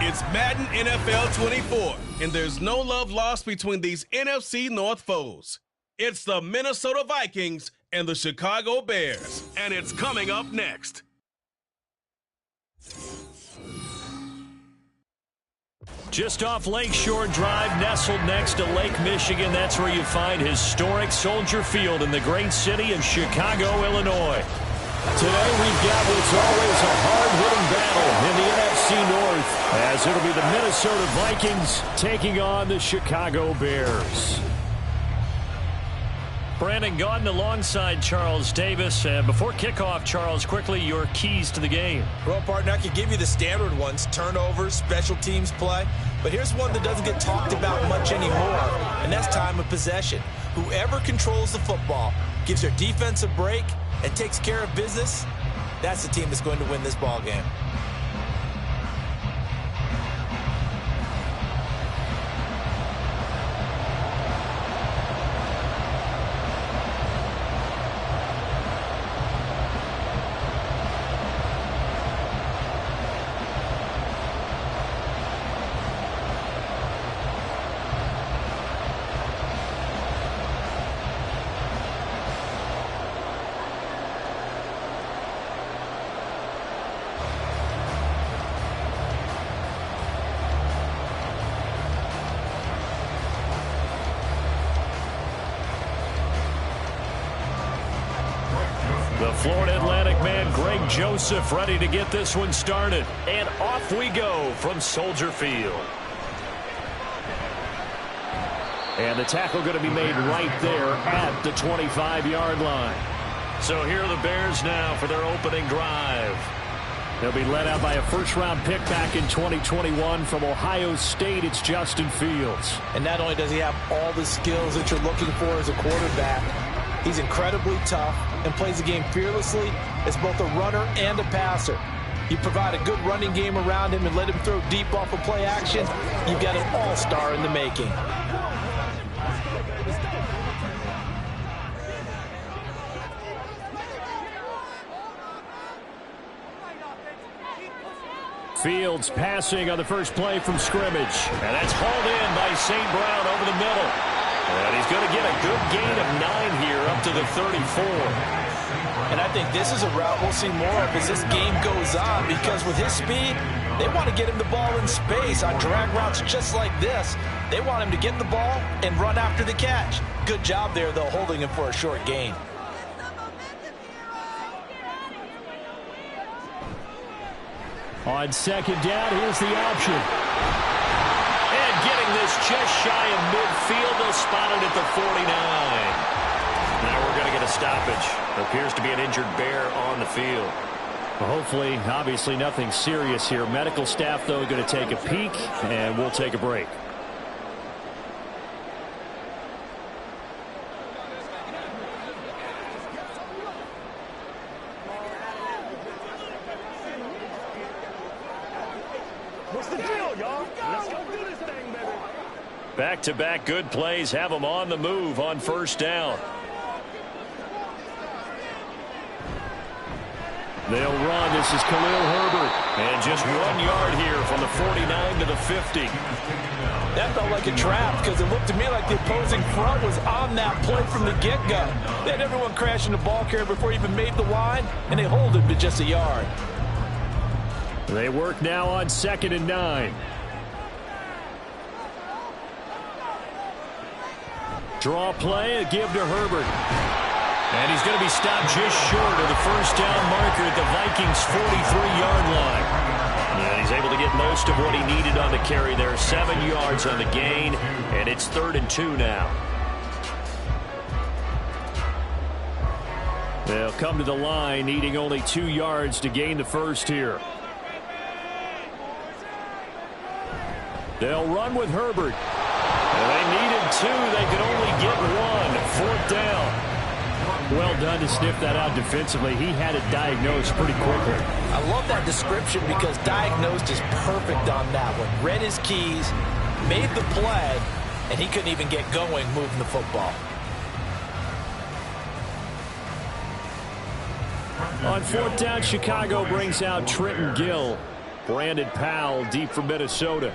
It's Madden NFL 24, and there's no love lost between these NFC North foes. It's the Minnesota Vikings and the Chicago Bears, and it's coming up next. Just off Lakeshore Drive, nestled next to Lake Michigan, that's where you find historic Soldier Field in the great city of Chicago, Illinois. Today we've got what's always a hard-hitting battle in the NFC North, as it'll be the Minnesota Vikings taking on the Chicago Bears. Brandon Gaudin alongside Charles Davis. Before kickoff, Charles, quickly your keys to the game. Well, partner, I can give you the standard ones, turnovers, special teams play. But here's one that doesn't get talked about much anymore, and that's time of possession. Whoever controls the football, gives their defense a break, and takes care of business, that's the team that's going to win this ball game. The Florida Atlantic man, Greg Joseph, ready to get this one started. And off we go from Soldier Field. And the tackle going to be made right there at the 25-yard line. So here are the Bears now for their opening drive. They'll be led out by a first-round pick back in 2021 from Ohio State. It's Justin Fields. And not only does he have all the skills that you're looking for as a quarterback, he's incredibly tough and plays the game fearlessly as both a runner and a passer. You provide a good running game around him and let him throw deep off of play action, you've got an all-star in the making. Fields passing on the first play from scrimmage. And that's hauled in by St. Brown over the middle. And he's going to get a good gain of 9 here up to the 34. And I think this is a route we'll see more of as this game goes on, because with his speed, they want to get him the ball in space on drag routes just like this. They want him to get the ball and run after the catch. Good job there, though, holding him for a short gain. On second down, here's the option. And getting this just shy of midfield, they'll spot it at the 49. Now we're going to get a stoppage. Appears to be an injured Bear on the field. Well, hopefully, obviously nothing serious here. Medical staff, though, going to take a peek, and we'll take a break. What's the deal, y'all? Let's go do this thing, baby. Back-to-back good plays have them on the move on first down. They'll run. This is Khalil Herbert. And just 1 yard here from the 49 to the 50. That felt like a trap because it looked to me like the opposing front was on that play from the get-go. They had everyone crashing the ball carrier before he even made the line, and they hold him to just a yard. They work now on 2nd and 9. Draw play, a give to Herbert. And he's going to be stopped just short of the first down marker at the Vikings' 43-yard line. And he's able to get most of what he needed on the carry there. 7 yards on the gain, and it's 3rd and 2 now. They'll come to the line, needing only 2 yards to gain the first here. They'll run with Herbert. And they needed 2. They could only get 1. 4th down. Well done to sniff that out defensively. He had it diagnosed pretty quickly. I love that description because diagnosed is perfect on that one. Read his keys, made the play, and he couldn't even get going moving the football. On 4th down, Chicago brings out Trenton Gill. Brandon Powell deep for Minnesota.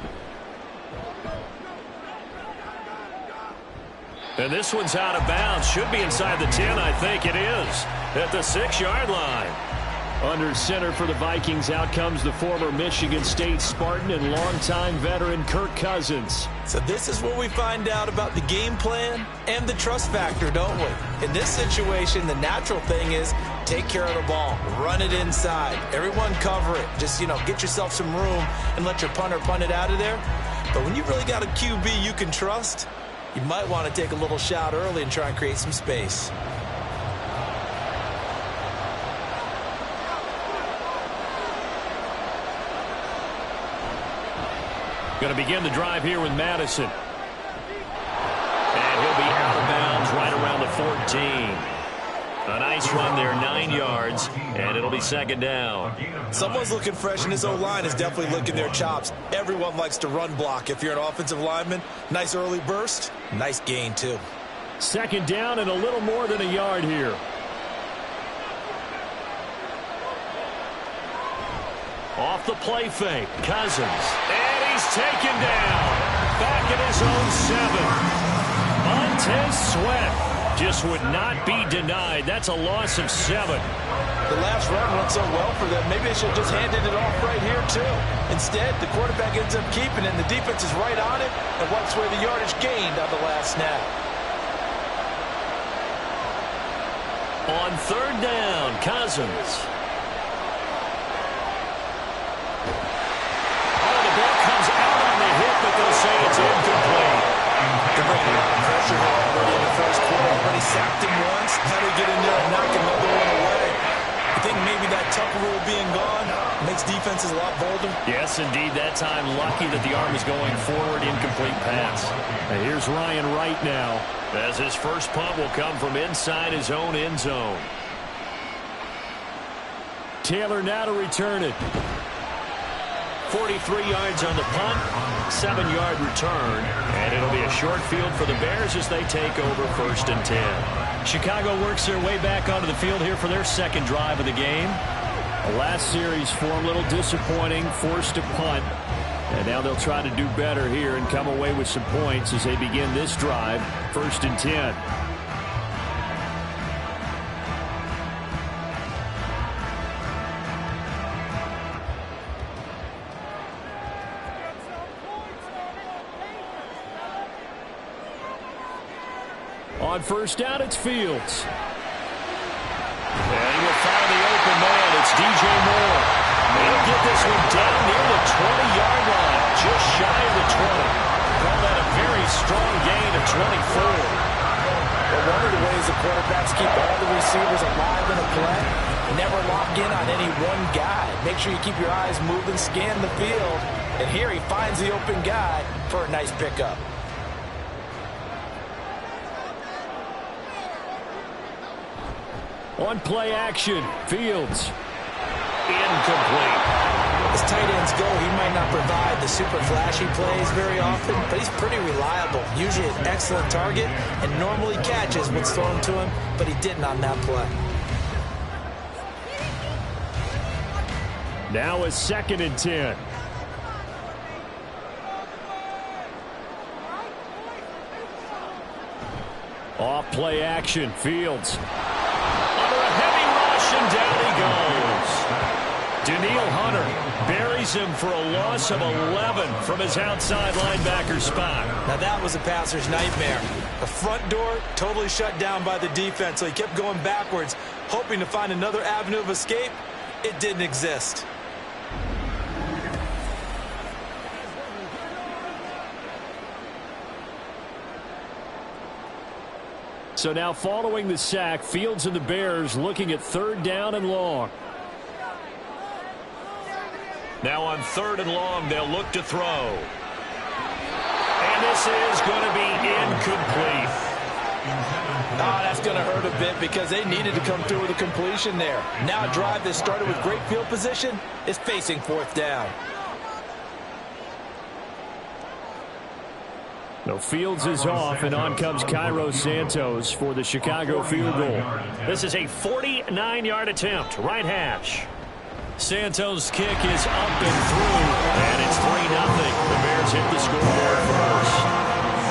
And this one's out of bounds. Should be inside the 10, I think it is. At the 6-yard line. Under center for the Vikings, out comes the former Michigan State Spartan and longtime veteran Kirk Cousins. So this is where we find out about the game plan and the trust factor, don't we? In this situation, the natural thing is take care of the ball, run it inside, everyone cover it. Just, get yourself some room and let your punter punt it out of there. But when you really got a QB you can trust, you might want to take a little shot early and try and create some space. Going to begin the drive here with Madison. And he'll be out of bounds right around the 14. A nice run there, 9 yards, and it'll be second down. Someone's looking fresh, and his O-line is definitely licking their chops. Everyone likes to run block. If you're an offensive lineman, nice early burst, nice gain too. Second down and a little more than a yard here. Off the play fake, Cousins. And he's taken down. Back at his own 7. Montez Sweat just would not be denied. That's a loss of 7. The last run went so well for them. Maybe they should have just handed it off right here, too. Instead, the quarterback ends up keeping it, and the defense is right on it and wipes away the yardage gained on the last snap. On third down, Cousins. Oh, the ball comes out on the hit, but they'll say it's incomplete. They're bringing a lot of pressure here already in the first quarter. Already sacked him once. How do you get in there and knock another one away? I think maybe that Tucker rule being gone makes defenses a lot bolder. Yes, indeed. That time, lucky that the arm is going forward. Incomplete pass. And here's Ryan Wright now, as his first punt will come from inside his own end zone. Taylor now to return it. 43 yards on the punt, 7-yard return, and it'll be a short field for the Bears as they take over 1st and 10. Chicago works their way back onto the field here for their second drive of the game. The last series form a little disappointing, forced to punt, and now they'll try to do better here and come away with some points as they begin this drive, 1st and 10. On first down, it's Fields. And he will find the open man. It's DJ Moore. He'll get this one down near the 20-yard line, just shy of the 20. Call that a very strong gain of 24. Well, one of the ways the quarterbacks keep all the receivers alive in a play, never lock in on any one guy. Make sure you keep your eyes moving, scan the field. And here he finds the open guy for a nice pickup. On play action, Fields. Incomplete. As tight ends go, he might not provide the super flashy plays very often, but he's pretty reliable. Usually an excellent target and normally catches what's thrown to him, but he didn't on that play. Now a 2nd and 10. Off play action, Fields. And down he goes. Daniil Hunter buries him for a loss of 11 from his outside linebacker spot. Now that was a passer's nightmare. The front door totally shut down by the defense, so he kept going backwards, hoping to find another avenue of escape. It didn't exist. So now following the sack, Fields and the Bears looking at 3rd down and long. Now on 3rd and long, they'll look to throw. And this is going to be incomplete. Oh, that's going to hurt a bit because they needed to come through with a completion there. Now a drive that started with great field position is facing 4th down. No, Fields is off, and on comes Cairo Santos for the Chicago field goal. This is a 49-yard attempt, right hash. Santos' kick is up and through, and it's 3-0. The Bears hit the scoreboard first.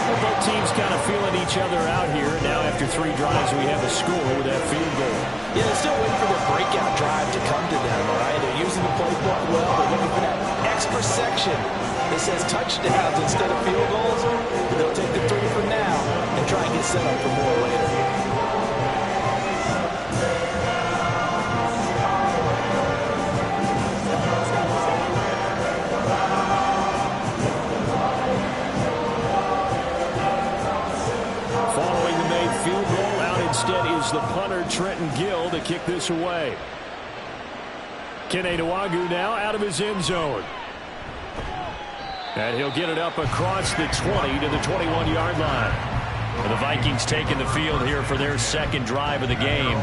Well, both teams kind of feeling each other out here. Now, after 3 drives, we have a score with that field goal. Yeah, they're still waiting for their breakout drive to come to them, all right? They're using the playbook well. They're looking for that extra section that says touchdowns instead of field goals. But they'll take the 3 for now and try and get set up for more later. Instead is the punter, Trenton Gill, to kick this away. Kene Nwangwu now out of his end zone. And he'll get it up across the 20 to the 21-yard line. And the Vikings taking the field here for their second drive of the game.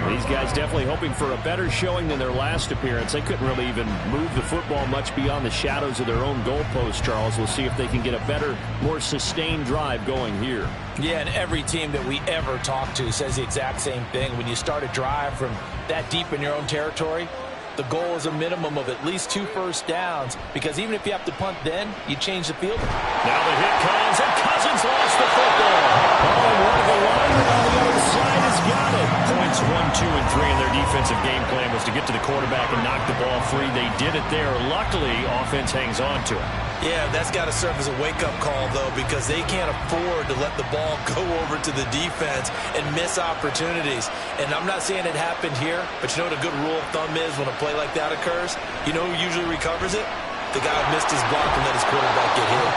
These guys definitely hoping for a better showing than their last appearance. They couldn't really even move the football much beyond the shadows of their own goalpost, Charles. We'll see if they can get a better, more sustained drive going here. Yeah, and every team that we ever talk to says the exact same thing. When you start a drive from that deep in your own territory, the goal is a minimum of at least 2 first downs, because even if you have to punt then, you change the field. Now the hit comes, and Cousins lost the football. Oh, one of the linemen on the other side has got it. Points 1, 2, and 3 in their defensive game plan was to get to the quarterback and knock the ball free. They did it there. Luckily, offense hangs on to it. Yeah, that's got to serve as a wake-up call, though, because they can't afford to let the ball go over to the defense and miss opportunities. And I'm not saying it happened here, but you know what a good rule of thumb is when a play like that occurs? You know who usually recovers it? The guy who missed his block and let his quarterback get hit.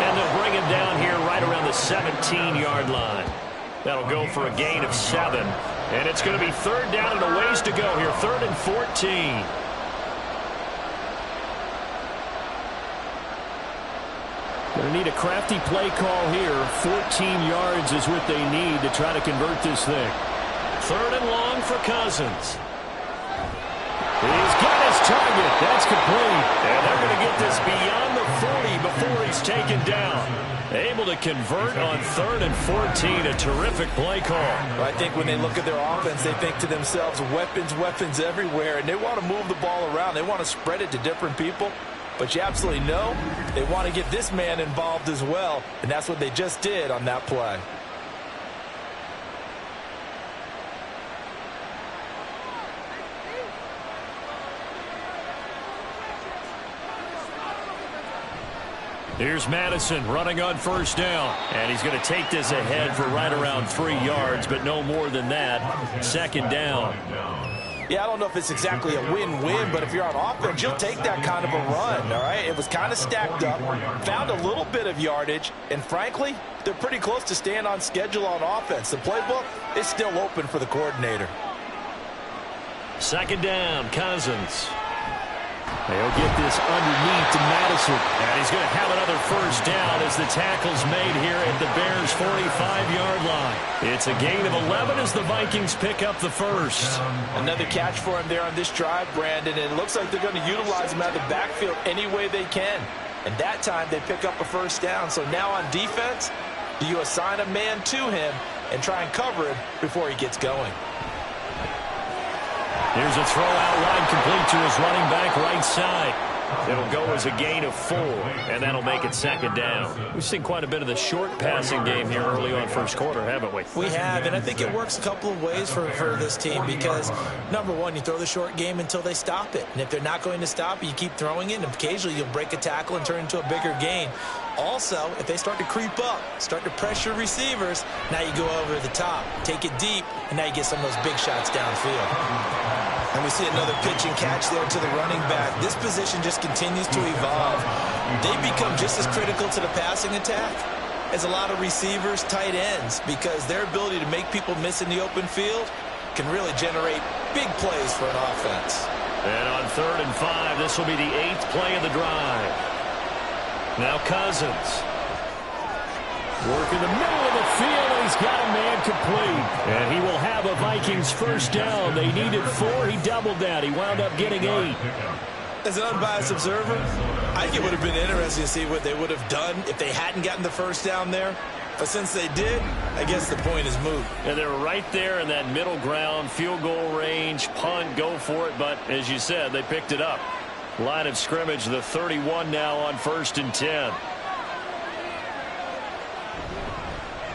And they'll bring him down here right around the 17-yard line. That'll go for a gain of 7. And it's going to be 3rd down and a ways to go here. 3rd and 14. Going to need a crafty play call here. 14 yards is what they need to try to convert this thing. 3rd and long for Cousins. He's got his target. That's complete. And they're going to get this beyond the 40 before he's taken down. Able to convert on 3rd and 14. A terrific play call. Well, I think when they look at their offense, they think to themselves, weapons, weapons everywhere. And they want to move the ball around. They want to spread it to different people. But you absolutely know they want to get this man involved as well. And that's what they just did on that play. Here's Madison running on 1st down. And he's going to take this ahead for right around 3 yards, but no more than that. 2nd down. Yeah, I don't know if it's exactly a win-win, but if you're on offense, you'll take that kind of a run, all right? It was kind of stacked up, found a little bit of yardage, and frankly, they're pretty close to staying on schedule on offense. The playbook is still open for the coordinator. 2nd down, Cousins. They'll get this underneath to Madison. And he's going to have another 1st down as the tackle's made here at the Bears' 45-yard line. It's a gain of 11 as the Vikings pick up the 1st. Another catch for him there on this drive, Brandon, and it looks like they're going to utilize him out of the backfield any way they can. And that time they pick up a 1st down. So now on defense, do you assign a man to him and try and cover him before he gets going? Here's a throw out wide, complete to his running back right side. It'll go as a gain of 4, and that'll make it 2nd down. We've seen quite a bit of the short passing game here early on 1st quarter, haven't we? We have, and I think it works a couple of ways for this team because, number one, you throw the short game until they stop it. And if they're not going to stop it, you keep throwing it, and occasionally you'll break a tackle and turn it into a bigger gain. Also, if they start to creep up, start to pressure receivers, now you go over the top, take it deep, and now you get some of those big shots downfield. And we see another pitch and catch there to the running back. This position just continues to evolve. They become just as critical to the passing attack as a lot of receivers, tight ends, because their ability to make people miss in the open field can really generate big plays for an offense. And on 3rd and 5, this will be the 8th play of the drive. Now Cousins. Work in the middle of the field, and he's got a man complete. And he will have a Vikings 1st down. They needed 4. He doubled that. He wound up getting 8. As an unbiased observer, I think it would have been interesting to see what they would have done if they hadn't gotten the 1st down there. But since they did, I guess the point is moot. And they're right there in that middle ground, field goal range, punt, go for it. But as you said, they picked it up. Line of scrimmage, the 31 now on 1st and 10.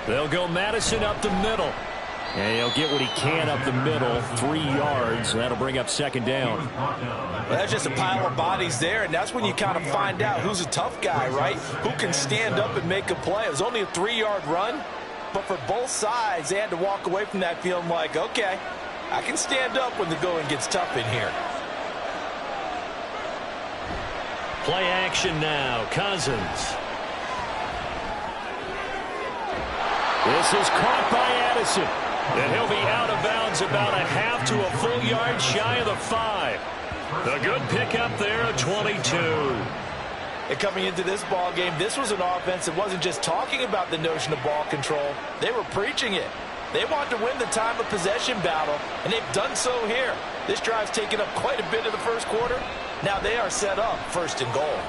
They'll go Madison up the middle. And he'll get what he can up the middle, 3 yards. That'll bring up 2nd down. Well, that's just a pile of bodies there, and that's when you kind of find out who's a tough guy, right? Who can stand up and make a play. It was only a 3-yard run, but for both sides, they had to walk away from that feeling like, okay, I can stand up when the going gets tough in here. Play action now, Cousins. This is caught by Addison. And he'll be out of bounds about a half to a full yard shy of the 5. The good pickup there, 22. And coming into this ball game, this was an offense that wasn't just talking about the notion of ball control. They were preaching it. They want to win the time of possession battle, and they've done so here. This drive's taken up quite a bit of the first quarter. Now they are set up 1st and goal.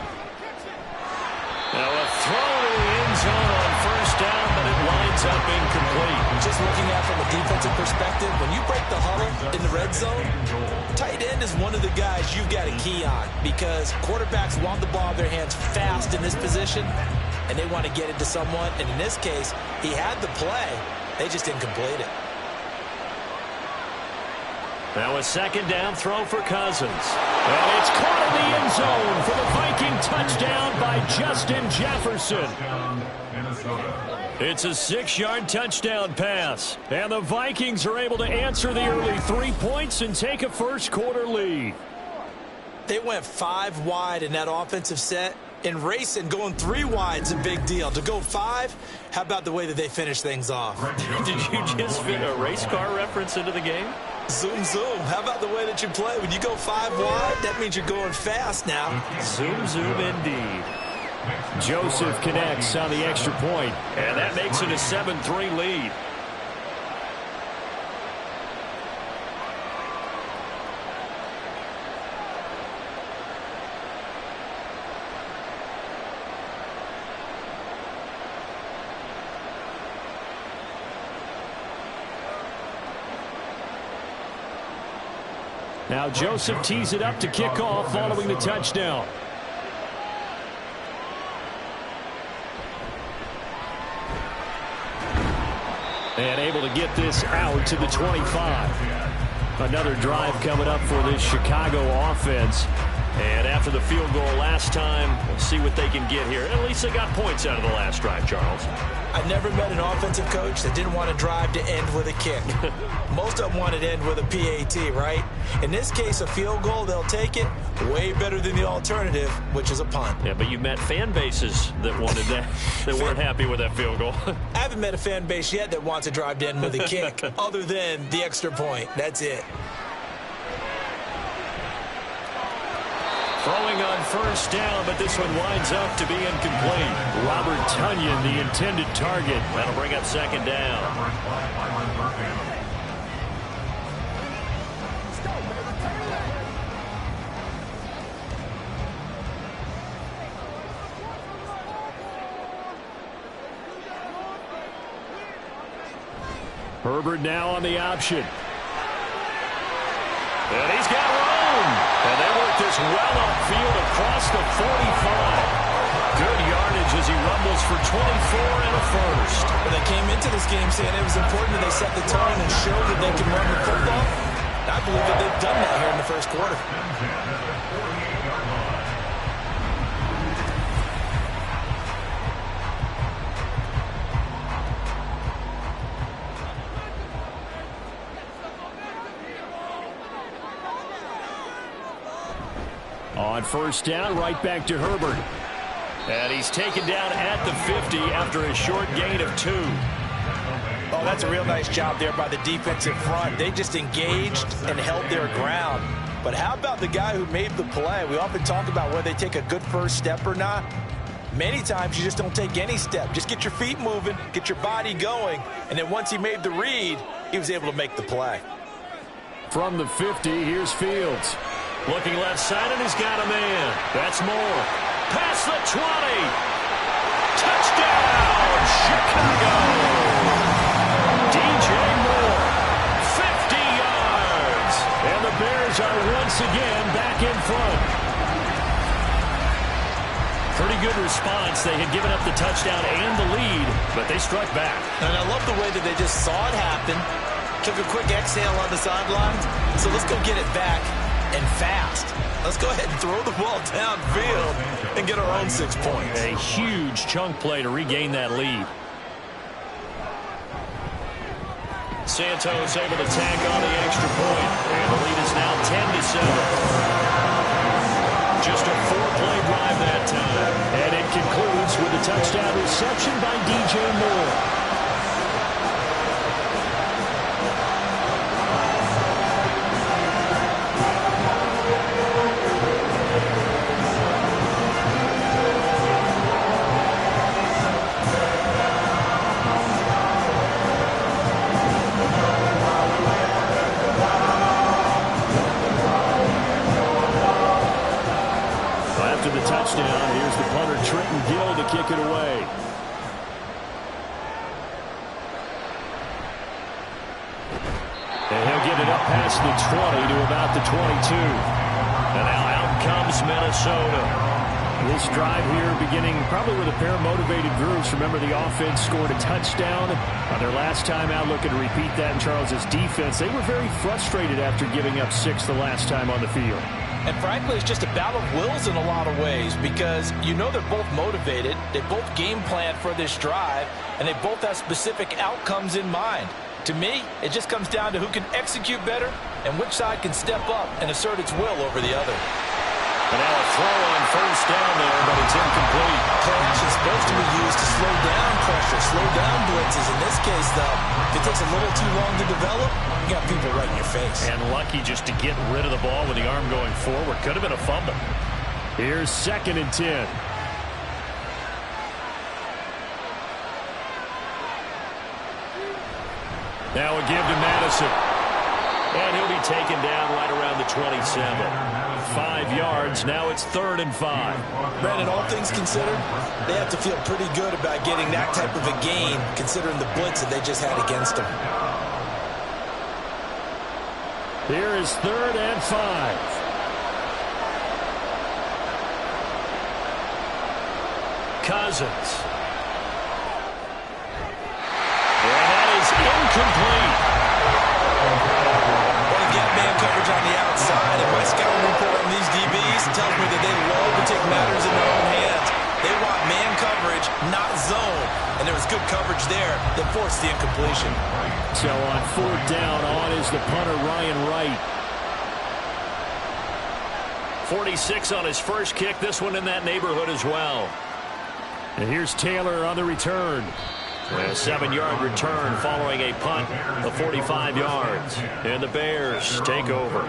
Now a throw to the end zone on 1st down, but it winds up incomplete. Just looking at it from a defensive perspective, when you break the huddle in the red zone, tight end is one of the guys you've got a key on because quarterbacks want the ball in their hands fast in this position, and they want to get it to someone. And in this case, he had the play. They just didn't complete it. Now a 2nd down throw for Cousins. And it's caught in the end zone for the Viking touchdown by Justin Jefferson. It's a 6-yard touchdown pass. And the Vikings are able to answer the early 3 points and take a first quarter lead. They went 5 wide in that offensive set. And racing, going 3 wide is a big deal. To go 5, how about the way that they finish things off? Did you just fit a race car reference into the game? Zoom, zoom. How about the way that you play? When you go 5 wide, that means you're going fast now. Zoom, zoom indeed. Joseph connects on the extra point, and that makes it a 7-3 lead. Now Joseph tees it up to kick off following the touchdown. And able to get this out to the 25. Another drive coming up for this Chicago offense. And after the field goal last time, we'll see what they can get here. At least they got points out of the last drive, Charles. I never met an offensive coach that didn't want a drive to end with a kick. Most of them wanted to end with a PAT, right? In this case, a field goal, they'll take it. Way better than the alternative, which is a punt. Yeah, but you met fan bases that wanted that, that weren't happy with that field goal. I haven't met a fan base yet that wants a drive to end with a kick, other than the extra point. That's it. Throwing on 1st down, but this one winds up to be incomplete. Robert Tonyan, the intended target. That'll bring up 2nd down. Herbert now on the option. And he's got room. And they work this well upfield across the 45. Good yardage as he rumbles for 24 and a first. Well, they came into this game saying it was important that they set the tone and show that they can run the football. I believe that they've done that here in the first quarter. On 1st down, right back to Herbert. And he's taken down at the 50 after a short gain of 2. Oh, that's a real nice job there by the defensive front. They just engaged and held their ground. But how about the guy who made the play? We often talk about whether they take a good first step or not. Many times you just don't take any step. Just get your feet moving, get your body going, and then once he made the read, he was able to make the play. From the 50, here's Fields. Looking left side, and he's got a man. That's Moore. Past the 20. Touchdown! from Chicago. DJ Moore, 50 yards. And the Bears are once again back in front. Pretty good response. They had given up the touchdown and the lead, but they struck back. And I love the way that they just saw it happen, took a quick exhale on the sidelines. So let's go get it back and fast. Let's go ahead and throw the ball downfield and get our own 6 points. A huge chunk play to regain that lead. Santos able to tack on the extra point, and the lead is now 10-7. Just a 4-play drive that time. And it concludes with a touchdown reception by DJ Moore. Here's the punter, Trenton Gill, to kick it away. And he'll get it up past the 20 to about the 22. And now out comes Minnesota. This drive here beginning probably with a pair of motivated groups. Remember, the offense scored a touchdown on their last time out. Looking to repeat that in Charles's defense. They were very frustrated after giving up 6 the last time on the field. And frankly, it's just a battle of wills in a lot of ways because you know they're both motivated, they both game plan for this drive, and they both have specific outcomes in mind. To me, it just comes down to who can execute better and which side can step up and assert its will over the other. And now a throw on first down there, but it's incomplete. Play action is supposed to be used to slow down pressure, slow down blitzes. In this case, though, if it takes a little too long to develop, you got people right in your face. And lucky just to get rid of the ball with the arm going forward. Could have been a fumble. Here's 2nd and 10. Now a give to Madison. And he'll be taken down right around the 27. 5 yards. Now it's 3rd and 5. Brandon, all things considered, they have to feel pretty good about getting that type of a gain considering the blitz that they just had against them. Here is 3rd and 5. Cousins. And that is incomplete. Well, again, man coverage on the outside, and my scouting report on these DBs tells me that they love to take matters in their own hands. They want man coverage, not zone. And there was good coverage there that forced the incompletion. So on 4th down, on is the punter, Ryan Wright. 46 on his first kick. This one in that neighborhood as well. And here's Taylor on the return. A 7-yard return following a punt of 45 yards. And the Bears take over.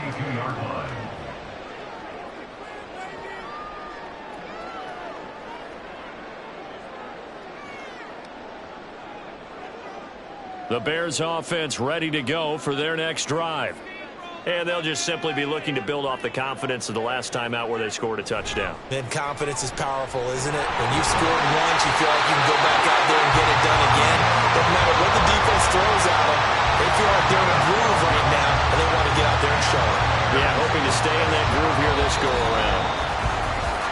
The Bears offense ready to go for their next drive. And they'll just simply be looking to build off the confidence of the last time out where they scored a touchdown. And confidence is powerful, isn't it? When you've scored once, you feel like you can go back out there and get it done again. Doesn't matter what the defense throws at them. They feel like they're in a groove right now, and they want to get out there and show it. Yeah, hoping to stay in that groove here this go-around.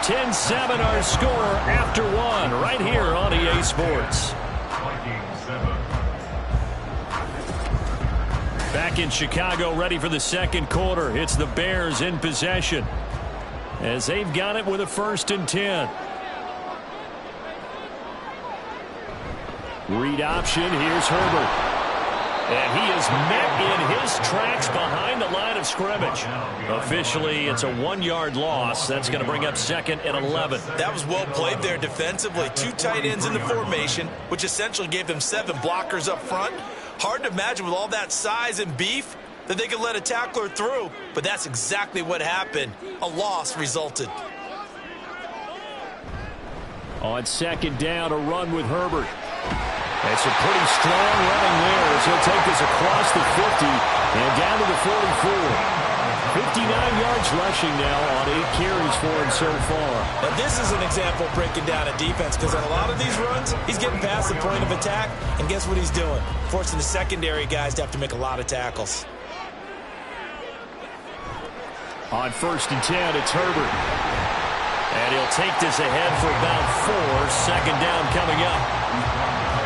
10-7 our score after 1 right here on EA Sports. Back in Chicago, ready for the 2nd quarter. It's the Bears in possession as they've got it with a 1st and 10. Read option. Here's Herbert. And he is met in his tracks behind the line of scrimmage. Officially, it's a 1-yard loss. That's going to bring up 2nd and 11. That was well played there defensively. 2 tight ends in the formation, which essentially gave them 7 blockers up front. Hard to imagine with all that size and beef that they could let a tackler through, but that's exactly what happened. A loss resulted. On 2nd down, a run with Herbert. That's a pretty strong running there as he'll take this across the 50 and down to the 44. yards rushing now on 8 carries for him so far. Now this is an example of breaking down a defense, because on a lot of these runs, he's getting past the point of attack, and guess what he's doing? Forcing the secondary guys to have to make a lot of tackles. On 1st and 10, it's Herbert. And he'll take this ahead for about 4. Second down coming up.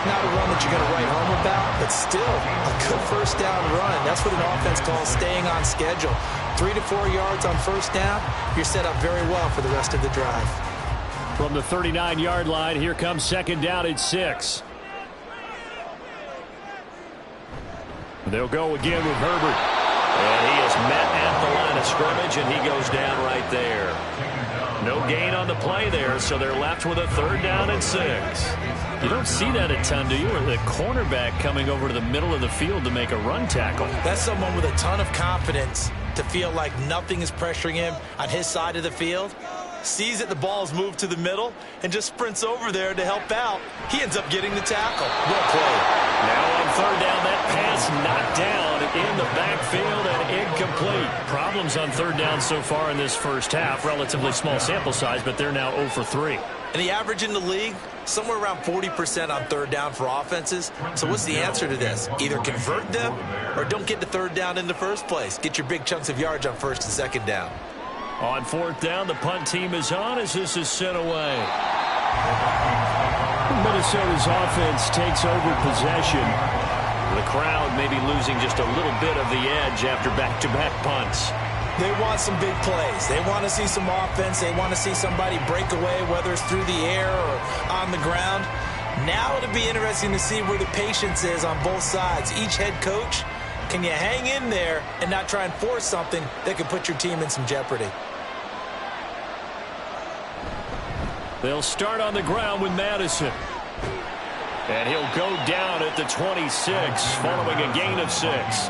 Not a run that you're going to write home about, but still a good first down run. That's what an offense calls staying on schedule. 3 to 4 yards on first down, you're set up very well for the rest of the drive. From the 39-yard line, here comes second down at 6. They'll go again with Herbert. And he is met at the line of scrimmage, and he goes down right there. No gain on the play there, so they're left with a 3rd down and 6. You don't see that a ton, do you? Or the cornerback coming over to the middle of the field to make a run tackle. That's someone with a ton of confidence to feel like nothing is pressuring him on his side of the field. Sees that the ball's moved to the middle and just sprints over there to help out. He ends up getting the tackle. Well played. Now on 3rd down, that pass knocked down in the backfield and incomplete. Problems on 3rd down so far in this first half. Relatively small sample size, but they're now 0 for 3. And the average in the league, somewhere around 40% on 3rd down for offenses. So what's the answer to this? Either convert them or don't get to 3rd down in the first place. Get your big chunks of yards on 1st and 2nd down. On 4th down, the punt team is on as this is sent away. Minnesota's offense takes over possession. The crowd may be losing just a little bit of the edge after back-to-back punts. They want some big plays. They want to see some offense. They want to see somebody break away, whether it's through the air or on the ground. Now it'll be interesting to see where the patience is on both sides. Each head coach, can you hang in there and not try and force something that could put your team in some jeopardy? They'll start on the ground with Madison. And he'll go down at the 26 following a gain of 6.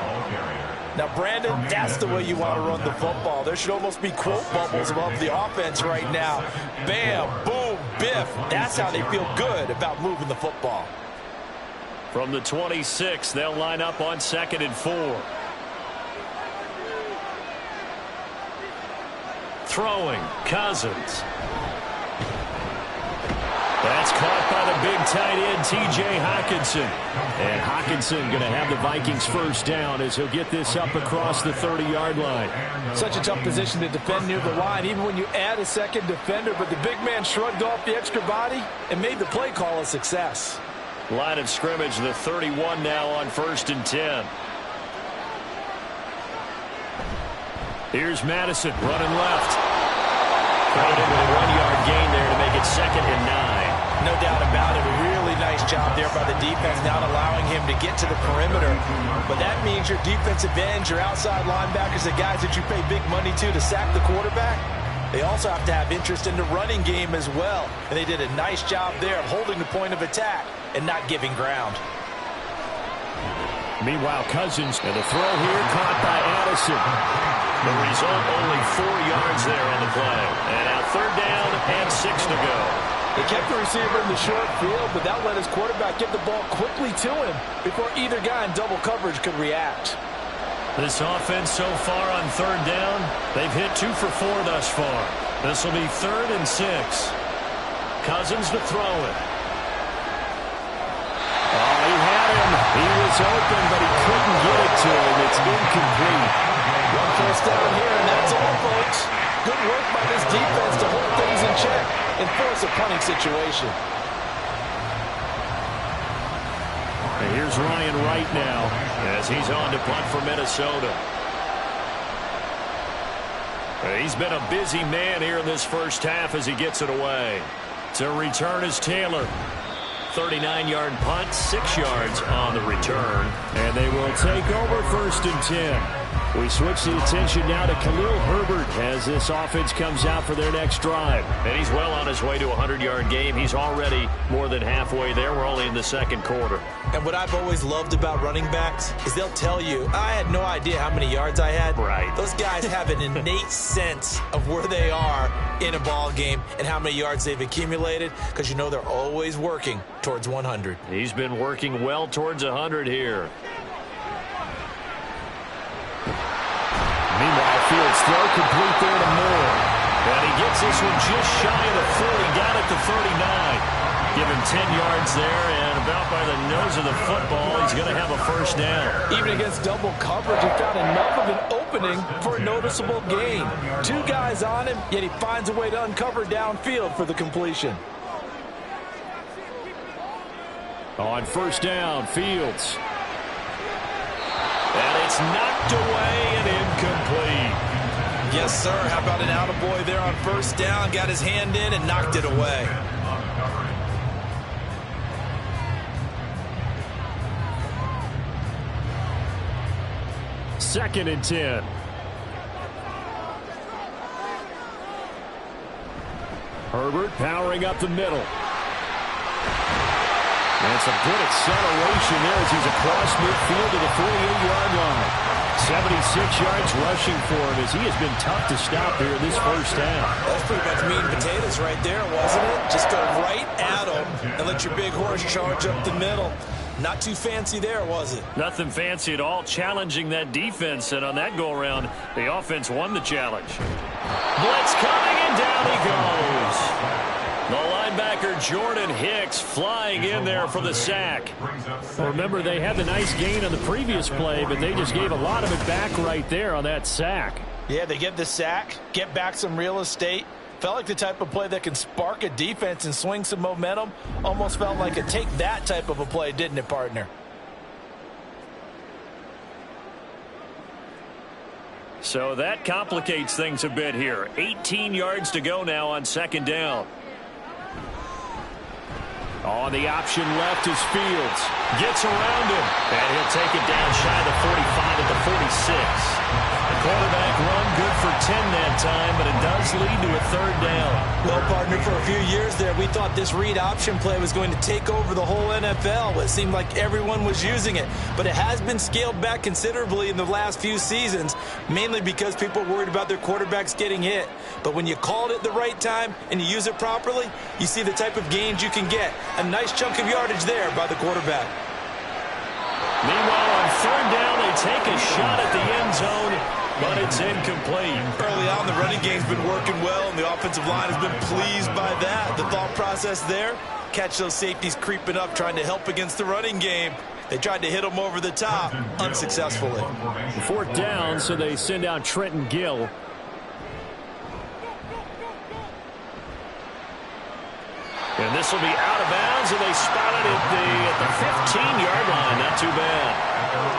Now, Brandon, that's the way you want to run the football. There should almost be quote bubbles above the offense right now. Bam, boom, biff. That's how they feel good about moving the football. From the 26, they'll line up on 2nd and 4. Throwing, Cousins. That's caught by the big tight end, T.J. Hockenson. And Hockenson going to have the Vikings first down as he'll get this up across the 30-yard line. Such a tough position to defend near the line, even when you add a second defender. But the big man shrugged off the extra body and made the play call a success. Line of scrimmage, the 31 now on 1st and 10. Here's Madison running left. Credited with a 1-yard gain there to make it 2nd and 9. No doubt about it. A really nice job there by the defense, not allowing him to get to the perimeter. But that means your defensive ends, your outside linebackers, the guys that you pay big money to sack the quarterback, they also have to have interest in the running game as well. And they did a nice job there of holding the point of attack and not giving ground. Meanwhile, Cousins, and the throw here caught by Addison. The result, only 4 yards there on the play. And now 3rd down and 6 to go. They kept the receiver in the short field, but that let his quarterback get the ball quickly to him before either guy in double coverage could react. This offense so far on 3rd down, they've hit 2 for 4 thus far. This will be 3rd and 6. Cousins to throw it. Oh, he had him. He was open, but he couldn't get it to him. It's incomplete. One first down here, and that's all, folks. Good work by this defense to hold things in check and force a punting situation. And here's Ryan Wright now as he's on to punt for Minnesota. He's been a busy man here in this first half as he gets it away. To return is Taylor. 39-yard punt, 6 yards on the return. And they will take over 1st and 10. We switch the attention now to Khalil Herbert as this offense comes out for their next drive. And he's well on his way to a 100-yard game. He's already more than halfway there. We're only in the 2nd quarter. And what I've always loved about running backs is they'll tell you, I had no idea how many yards I had. Right. Those guys have an innate sense of where they are in a ball game and how many yards they've accumulated, because you know they're always working towards 100. He's been working well towards 100 here. Meanwhile, Fields throw complete there to Moore. And he gets this one just shy of the 40, down at the 39. Give him 10 yards there, and about by the nose of the football, he's going to have a first down. Even against double coverage, he found enough of an opening for a noticeable gain. 2 guys on him, yet he finds a way to uncover downfield for the completion. On first down, Fields. And it's knocked away and incomplete. Yes, sir. How about an attaboy there on first down? Got his hand in and knocked it away. Second and 10. Herbert powering up the middle. And some good acceleration there as he's across midfield to the 48-yard line. 76 yards rushing for him as he has been tough to stop here in this first half. That's pretty much meat and potatoes right there, wasn't it? Just go right at him and let your big horse charge up the middle. Not too fancy there, was it? Nothing fancy at all, challenging that defense, and on that go-around, the offense won the challenge. Blitz coming, and down he goes. The linebacker, Jordan Hicks, flying in there for the sack. Well, remember, they had the nice gain on the previous play, but they just gave a lot of it back right there on that sack. Yeah, they get the sack, get back some real estate. Felt like the type of play that can spark a defense and swing some momentum. Almost felt like a take that type of a play, didn't it, partner? So that complicates things a bit here. 18 yards to go now on second down. On the option left is Fields. Gets around him. And he'll take it down shy of the 45 at the 46. The quarterback run good for 10 that time, but it does lead to a third down. Well, partner, for a few years there, we thought this read option play was going to take over the whole NFL. It seemed like everyone was using it. But it has been scaled back considerably in the last few seasons, mainly because people are worried about their quarterbacks getting hit. But when you call it at the right time and you use it properly, you see the type of gains you can get. A nice chunk of yardage there by the quarterback. Meanwhile, on third down, they take a shot at the end zone, but it's incomplete. Early on, the running game's been working well, and the offensive line has been pleased by that. The thought process there, catch those safeties creeping up, trying to help against the running game. They tried to hit them over the top, unsuccessfully. Fourth down, so they send out Trenton Gill. And this will be out of bounds, and they spot it at the 15-yard line. Not too bad.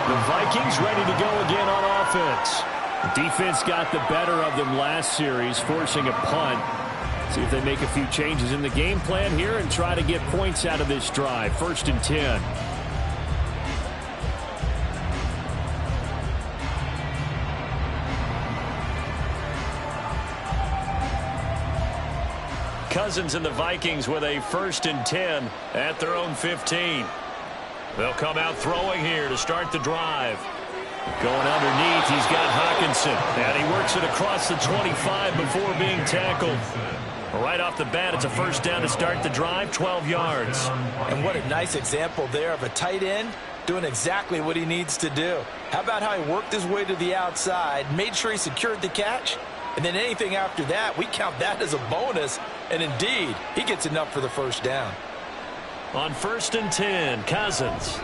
The Vikings ready to go again on offense. The defense got the better of them last series, forcing a punt. See if they make a few changes in the game plan here and try to get points out of this drive. First and 10. Cousins and the Vikings with a first and 10 at their own 15. They'll come out throwing here to start the drive. Going underneath, he's got Hawkinson. And he works it across the 25 before being tackled. Right off the bat, it's a first down to start the drive, 12 yards. And what a nice example there of a tight end doing exactly what he needs to do. How about how he worked his way to the outside, made sure he secured the catch, and then anything after that, we count that as a bonus. And indeed, he gets enough for the first down. On first and 10, Cousins.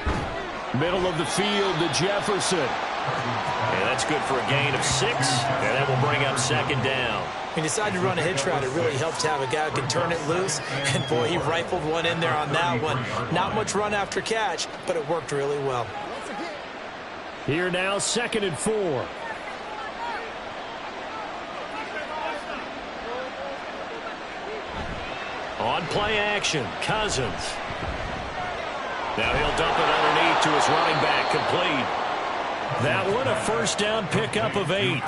Middle of the field to Jefferson. And that's good for a gain of 6. And that will bring up second down. He decided to run a hitch route. It really helps to have a guy who can turn it loose. And, boy, he rifled one in there on that one. Not much run after catch, but it worked really well. Here now, second and 4. On play action, Cousins. Now he'll dump it underneath to his running back, complete. That one, a first down pickup of 8.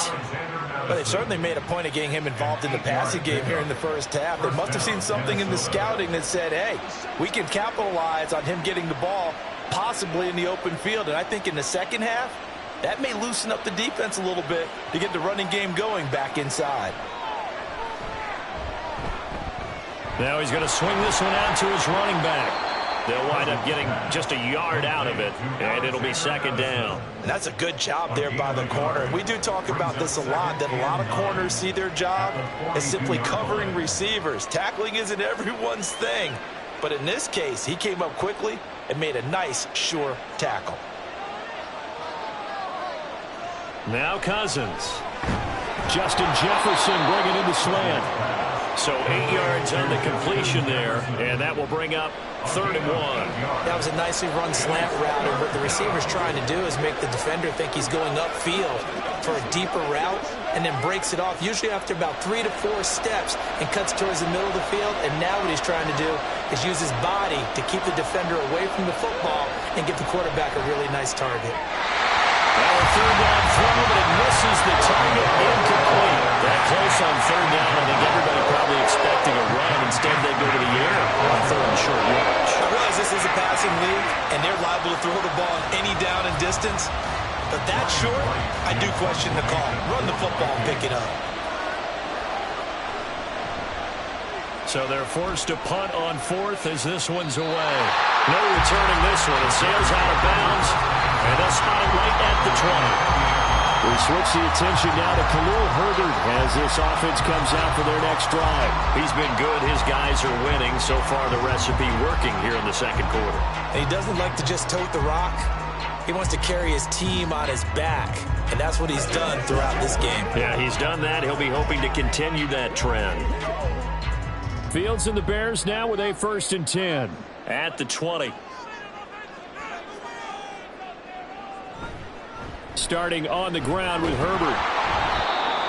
But they certainly made a point of getting him involved in the passing game here in the first half. They must have seen something in the scouting that said, hey, we can capitalize on him getting the ball, possibly in the open field. And I think in the second half, that may loosen up the defense a little bit to get the running game going back inside. Now he's going to swing this one out to his running back. They'll wind up getting just a yard out of it, and it'll be second down. And that's a good job there by the corner. And we do talk about this a lot, that a lot of corners see their job as simply covering receivers. Tackling isn't everyone's thing. But in this case, he came up quickly and made a nice, sure tackle. Now Cousins. Justin Jefferson bringing in the slant. So 8 yards on the completion there, and that will bring up 3rd and 1. That was a nicely run slant route, and what the receiver's trying to do is make the defender think he's going upfield for a deeper route and then breaks it off, usually after about 3 to 4 steps, and cuts towards the middle of the field. And now what he's trying to do is use his body to keep the defender away from the football and give the quarterback a really nice target. Well, a 3rd down throw, but it misses the target, incomplete. That close on 3rd down, I think everybody probably expecting a run. Instead, they go to the air on 3rd and short yardage. I realize this is a passing league, and they're liable to throw the ball on any down and distance. But that short, I do question the call. Run the football and pick it up. So they're forced to punt on 4th as this one's away. No returning this one. It sails out of bounds, and they'll spot it right at the 20. We switch the attention now to Khalil Herbert as this offense comes out for their next drive. He's been good. His guys are winning. So far, the recipe working here in the second quarter. And he doesn't like to just tote the rock. He wants to carry his team on his back, and that's what he's done throughout this game. Yeah, he's done that. He'll be hoping to continue that trend. Fields and the Bears now with a 1st and 10 at the 20. Starting on the ground with Herbert.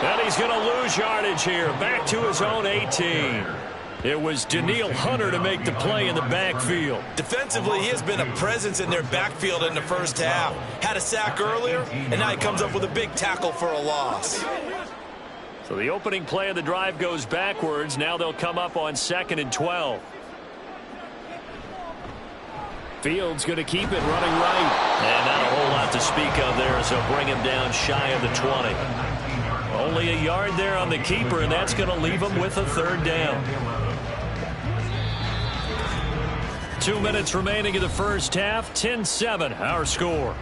And he's going to lose yardage here. Back to his own 18. It was Danielle Hunter to make the play in the backfield. Defensively, he has been a presence in their backfield in the first half. Had a sack earlier, and now he comes up with a big tackle for a loss. So the opening play of the drive goes backwards. Now they'll come up on 2nd and 12. Fields going to keep it running right. And not a whole lot to speak of there as they'll bring him down shy of the 20. Only a yard there on the keeper, and that's going to leave him with a 3rd down. 2 minutes remaining in the first half. 10-7 our score.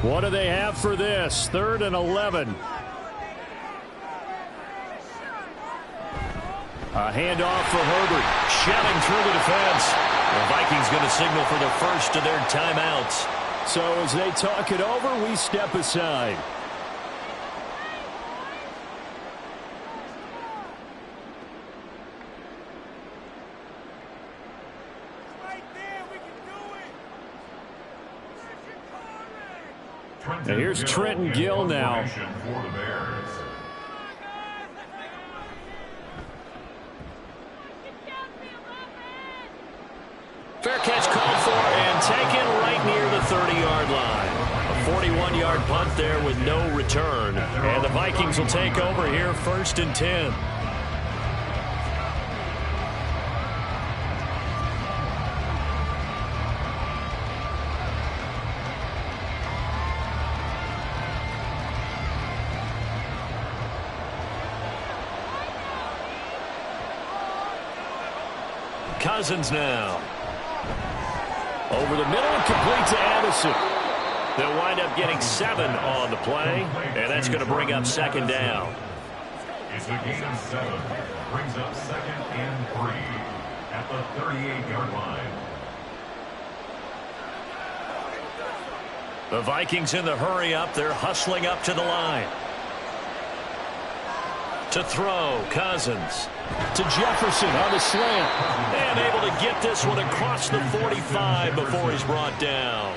What do they have for this? 3rd and 11. A handoff for Herbert. Shelling through the defense. The Vikings going to signal for the first of their timeouts. So as they talk it over, we step aside. And here's Trenton Gill now. Fair catch called for and taken right near the 30-yard line. A 41-yard punt there with no return. And the Vikings will take over here 1st and 10. Cousins now. Over the middle and complete to Addison. They'll wind up getting 7 on the play, and that's going to bring up 2nd down. It's a gain of 7. Brings up 2nd and 3 at the 38-yard line. The Vikings in the hurry up. They're hustling up to the line. To throw, Cousins. To Jefferson on the slant. And able to get this one across the 45 before he's brought down.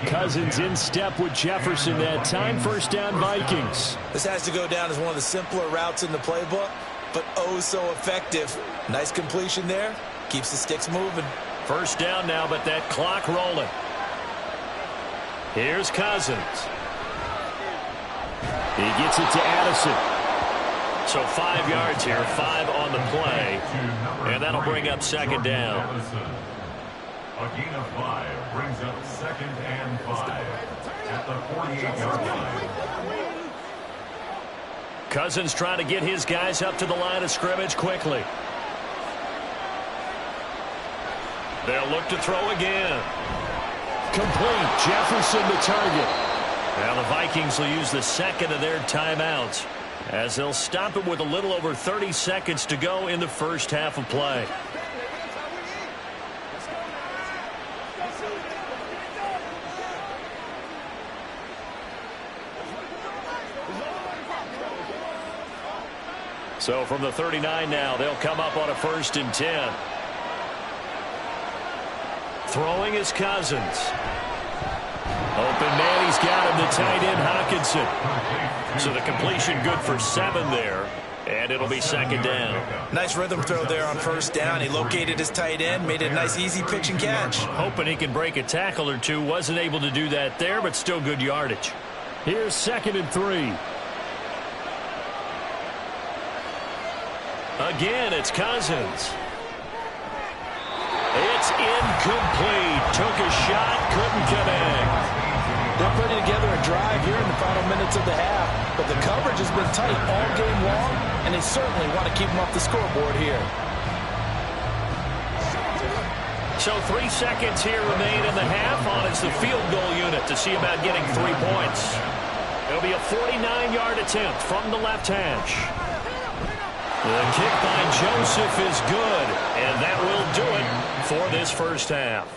Cousins in step with Jefferson that time. 1st down Vikings. This has to go down as one of the simpler routes in the playbook, but oh so effective. Nice completion there. Keeps the sticks moving. 1st down now, but that clock rolling. Here's Cousins. He gets it to Addison. So 5 yards here, 5 on the play, and that'll bring up 2nd down. A gain of 5 brings up 2nd and 5 at the 48-yard line. Cousins trying to get his guys up to the line of scrimmage quickly. They'll look to throw again. Complete. Jefferson the target. Now the Vikings will use the second of their timeouts as they'll stop it with a little over 30 seconds to go in the first half of play. So from the 39 now, they'll come up on a 1st and 10. Throwing is Cousins. Open man, he's got him, the tight end Hockenson. So the completion good for 7 there, and it'll be 2nd down. Nice rhythm throw there on 1st down. He located his tight end, made it a nice easy pitch and catch. Hoping he can break a tackle or two. Wasn't able to do that there, but still good yardage. Here's 2nd and 3. Again, it's Cousins. It's incomplete. Took a shot, couldn't connect. They're putting together a drive here in the final minutes of the half, but the coverage has been tight all game long, and they certainly want to keep them off the scoreboard here. So 3 seconds here remain in the half on it's the field goal unit to see about getting 3 points. It'll be a 49-yard attempt from the left hash. The kick by Joseph is good, and that will do it for this first half.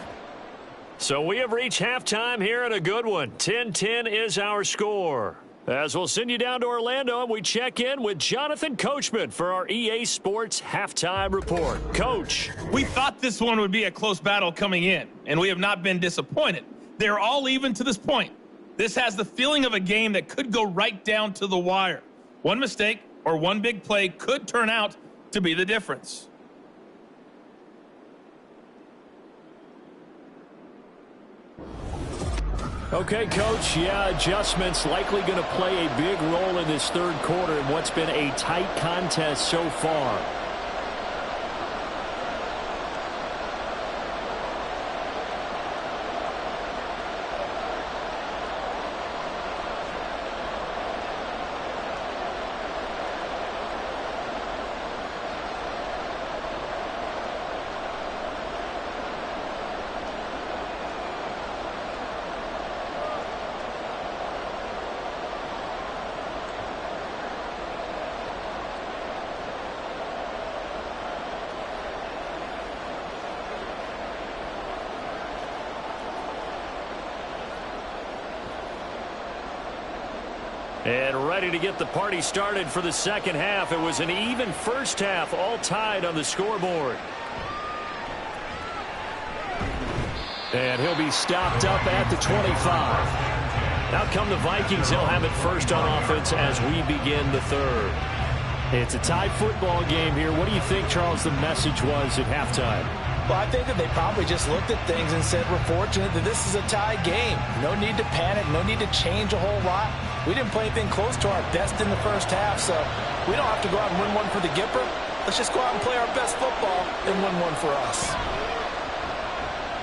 So we have reached halftime here and a good one. 10-10 is our score. As we'll send you down to Orlando, and we check in with Jonathan Coachman for our EA Sports Halftime Report. Coach. We thought this one would be a close battle coming in, and we have not been disappointed. They're all even to this point. This has the feeling of a game that could go right down to the wire. One mistake or one big play could turn out to be the difference. Okay, Coach, adjustments likely going to play a big role in this third quarter in what's been a tight contest so far. And ready to get the party started for the second half. It was an even first half, all tied on the scoreboard. And he'll be stopped up at the 25. Out come the Vikings. They'll have it first on offense as we begin the third. It's a tied football game here. What do you think, Charles, the message was at halftime? Well, I think that they probably just looked at things and said, we're fortunate that this is a tie game. No need to panic. No need to change a whole lot. We didn't play anything close to our best in the first half, so we don't have to go out and win one for the Gipper. Let's just go out and play our best football and win one for us.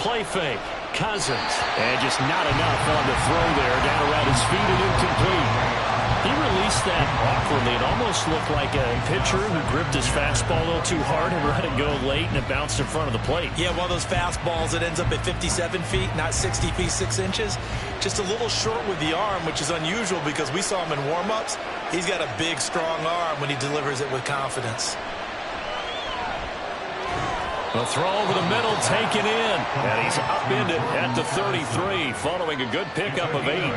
Play fake. Cousins. And just not enough on the throw there. Down around his feet and incomplete. He released that awkwardly. It almost looked like a pitcher who gripped his fastball a little too hard and let it go late, and it bounced in front of the plate. Yeah, one of those fastballs that ends up at 57 feet, not 60 feet, 6 inches. Just a little short with the arm, which is unusual because we saw him in warm-ups. He's got a big, strong arm when he delivers it with confidence. A throw over the middle, taken in. And he's upended at the 33, following a good pickup of 8.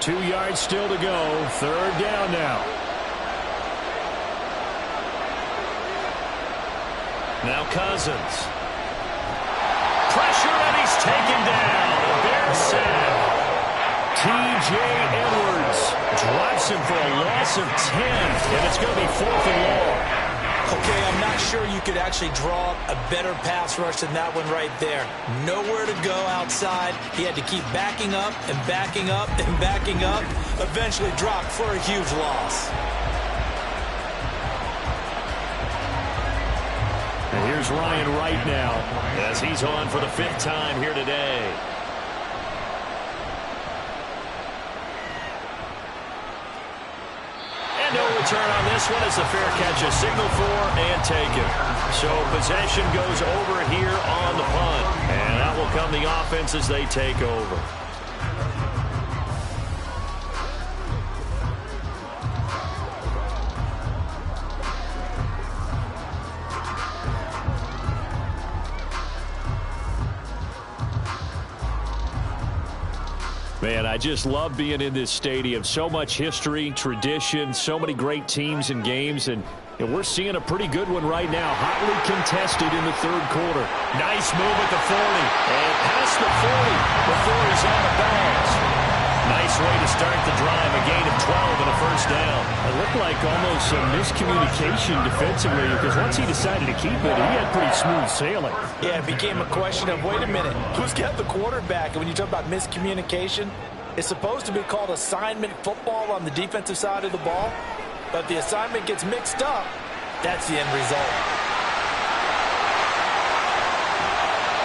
2 yards still to go. Third down now. Now Cousins. Pressure, and he's taken down. A Bears sack. T.J. Edwards drops him for a loss of 10, and it's going to be 4th and long. Okay, I'm not sure you could actually draw a better pass rush than that one right there. Nowhere to go outside. He had to keep backing up and backing up and backing up. Eventually dropped for a huge loss. And here's Ryan Wright now as he's on for the 5th time here today. return on this one as the fair catch is signaled for and taken. So possession goes over here on the punt. And that will come the offense as they take over. Man, I just love being in this stadium. So much history, tradition, so many great teams and games, and we're seeing a pretty good one right now. Hotly contested in the third quarter. Nice move at the 40. And past the 40 before he's out of bounds. Nice way to start the drive. A gain of 12 and a first down. It looked like almost some miscommunication defensively because once he decided to keep it, he had pretty smooth sailing. Yeah, it became a question of, wait a minute, who's got the quarterback? And when you talk about miscommunication, it's supposed to be called assignment football on the defensive side of the ball. But if the assignment gets mixed up, that's the end result.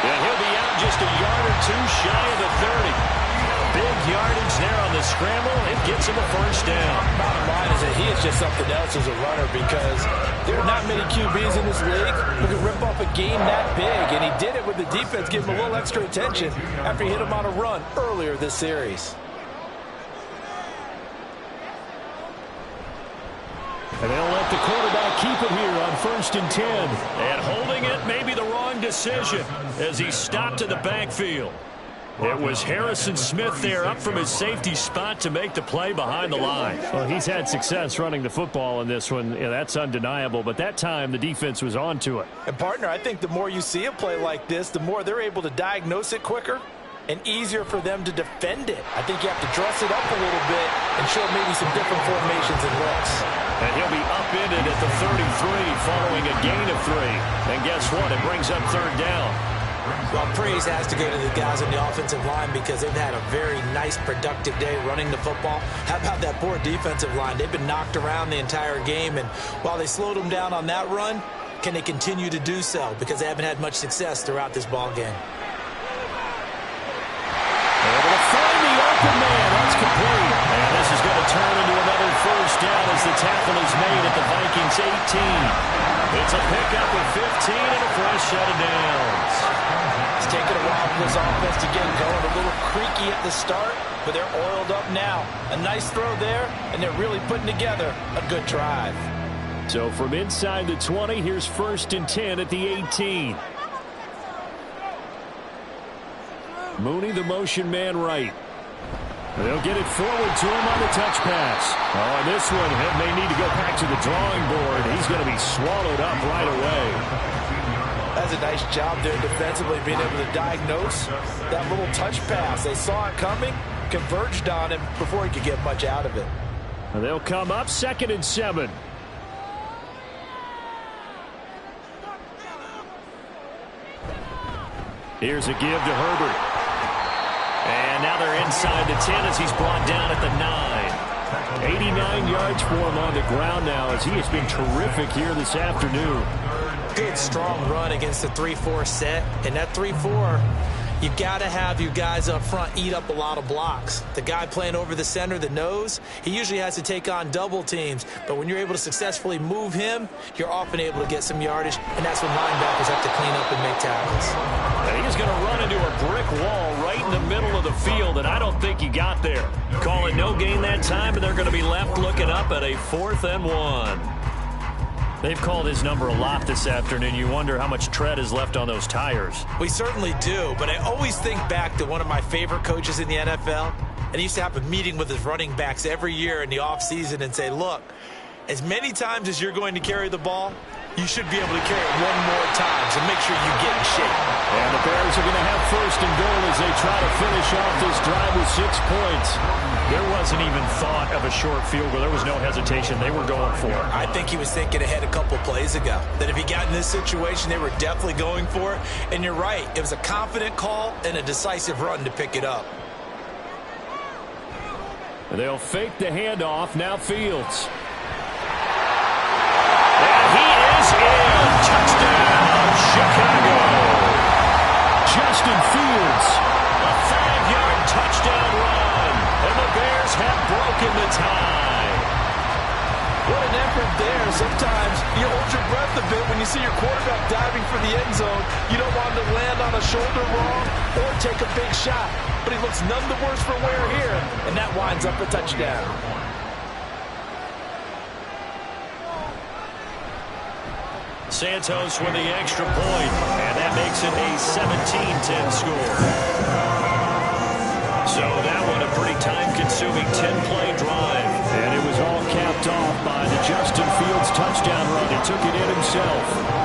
And he'll be out just a yard or two shy of the 30. Big yardage there on the scramble. It gets him a first down. Bottom line is that he is just something else as a runner because there are not many QBs in this league who can rip off a game that big. And he did it with the defense giving him a little extra attention after he hit him on a run earlier this series. And they'll let the quarterback keep it here on 1st and 10. And holding it may be the wrong decision as he stopped in the backfield. It was Harrison Smith there up from his safety spot to make the play behind the line. Well, he's had success running the football in this one. Yeah, that's undeniable. But that time, the defense was on to it. And, partner, I think the more you see a play like this, the more they're able to diagnose it quicker and easier for them to defend it. I think you have to dress it up a little bit and show maybe some different formations and looks. And he'll be upended at the 33 following a gain of 3. And guess what? It brings up third down. Well, praise has to go to the guys on the offensive line because they've had a very nice, productive day running the football. How about that poor defensive line? They've been knocked around the entire game, and while they slowed them down on that run, can they continue to do so? Because they haven't had much success throughout this ball game. Able to find the open man. That's complete. And this is going to turn into another first down as the tackle is made at the Vikings 18. It's a pickup with 15 and a fresh set of downs. It's taken a while for this offense to get going. A little creaky at the start, but they're oiled up now. A nice throw there, and they're really putting together a good drive. So from inside the 20, here's 1st and 10 at the 18. Mooney, the motion man right. They'll get it forward to him on the touch pass. Oh, and this one may need to go back to the drawing board. He's going to be swallowed up right away. That's a nice job there defensively, being able to diagnose that little touch pass. They saw it coming, converged on him before he could get much out of it. And they'll come up 2nd and 7. Here's a give to Herbert. And now they're inside the 10 as he's brought down at the 9. 89 yards for him on the ground now as he has been terrific here this afternoon. Good, strong run against the 3-4 set. And that 3-4, you've got to have your guys up front eat up a lot of blocks. The guy playing over the center, the nose, he usually has to take on double teams. But when you're able to successfully move him, you're often able to get some yardage. And that's when linebackers have to clean up and make tackles. And he's going to run into a brick wall right in the middle of the field, and I don't think he got there. Call it no gain that time, and they're going to be left looking up at a 4th and 1. They've called his number a lot this afternoon. You wonder how much tread is left on those tires. We certainly do, but I always think back to one of my favorite coaches in the NFL, and he used to have a meeting with his running backs every year in the offseason and say, look, as many times as you're going to carry the ball, you should be able to carry it one more time, so make sure you get in shape. And the Bears are going to have 1st and goal as they try to finish off this drive with 6 points. There wasn't even thought of a short field goal. There was no hesitation. They were going for it. I think he was thinking ahead a couple plays ago, that if he got in this situation, they were definitely going for it. And you're right, it was a confident call and a decisive run to pick it up. And they'll fake the handoff. Now Fields. And he is in. Touchdown, Chicago. Justin Fields. A 5-yard touchdown run. And the Bears have broken the tie. What an quarterback diving for the end zone, you don't want him to land on a shoulder wrong or take a big shot. But he looks none the worse for wear here, and that winds up a touchdown. Santos with the extra point, and that makes it a 17-10 score. So that one a pretty time-consuming 10-play drive. And it was all capped off by the Justin Fields touchdown run. He took it in himself.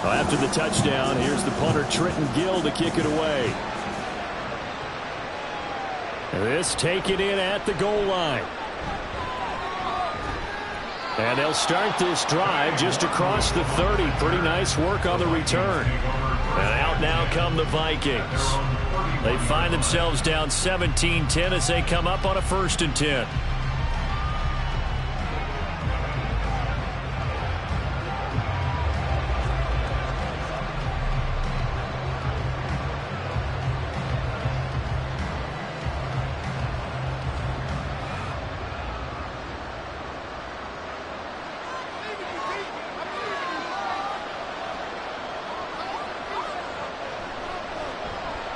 After the touchdown, here's the punter Trenton Gill to kick it away. This taken in at the goal line. And they'll start this drive just across the 30. Pretty nice work on the return. And out now come the Vikings. They find themselves down 17-10 as they come up on a 1st and 10.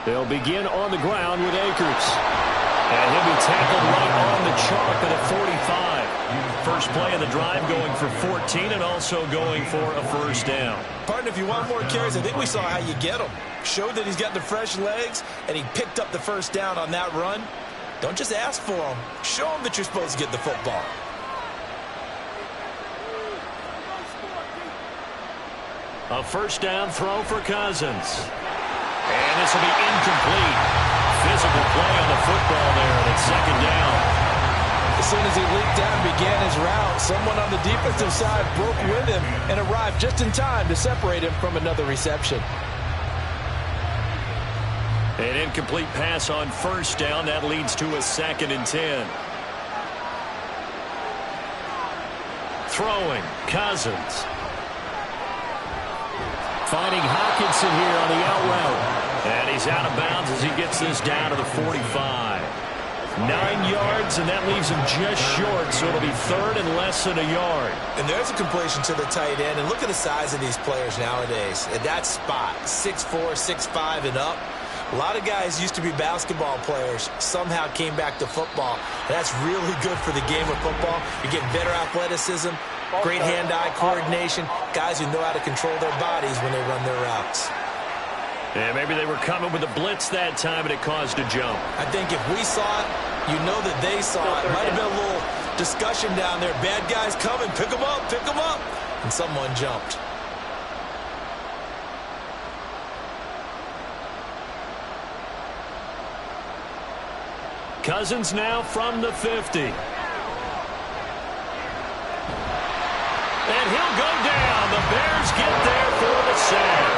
They'll begin on the ground with Akers. And he'll be tackled right on the chalk at the 45. First play of the drive going for 14 and also going for a 1st down. Partner, if you want more carries, I think we saw how you get him. Showed that he's got the fresh legs, and he picked up the 1st down on that run. Don't just ask for him. Show him that you're supposed to get the football. A 1st down throw for Cousins. And this will be incomplete. Physical play on the football there, and it's 2nd down. As soon as he leaped out and began his route, someone on the defensive side broke with him and arrived just in time to separate him from another reception. An incomplete pass on 1st down. That leads to a 2nd and 10. Throwing, Cousins. Finding Hockenson here on the out route. And he's out of bounds as he gets this down to the 45. 9 yards, and that leaves him just short, so it'll be 3rd and less than a yard. And there's a completion to the tight end, and look at the size of these players nowadays. At that spot, 6'4", 6'5", and up. A lot of guys used to be basketball players, somehow came back to football. And that's really good for the game of football. You're getting better athleticism, great hand-eye coordination, guys who know how to control their bodies when they run their routes. Yeah, maybe they were coming with a blitz that time, and it caused a jump. I think if we saw it, you know that they saw it. Might have been a little discussion down there. Bad guys coming, pick them up, pick them up. And someone jumped. Cousins now from the 50. And he'll go down. The Bears get there for the sack.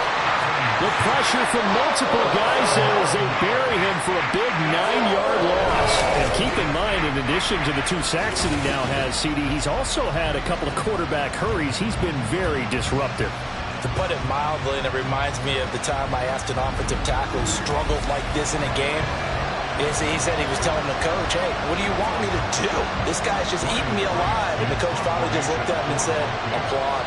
The pressure from multiple guys as they bury him for a big 9-yard loss. And keep in mind, in addition to the 2 sacks that he now has, CD, he's also had a couple of quarterback hurries. He's been very disruptive. To put it mildly, and it reminds me of the time I asked an offensive tackle who struggled like this in a game. He said he was telling the coach, hey, what do you want me to do? This guy's just eating me alive. And the coach finally just looked at him and said, applaud.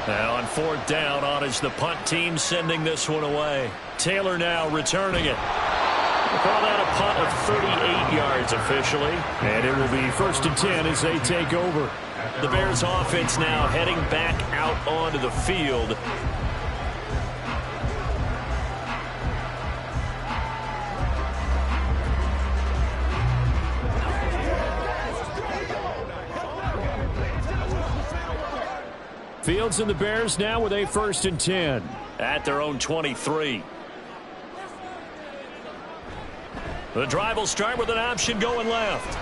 Now on 4th down, on is the punt team sending this one away. Taylor now returning it. We'll call that a punt of 38 yards officially. And it will be 1st and 10 as they take over. The Bears offense now heading back out onto the field. Fields and the Bears now with a 1st and 10. At their own 23. The drive will start with an option going left.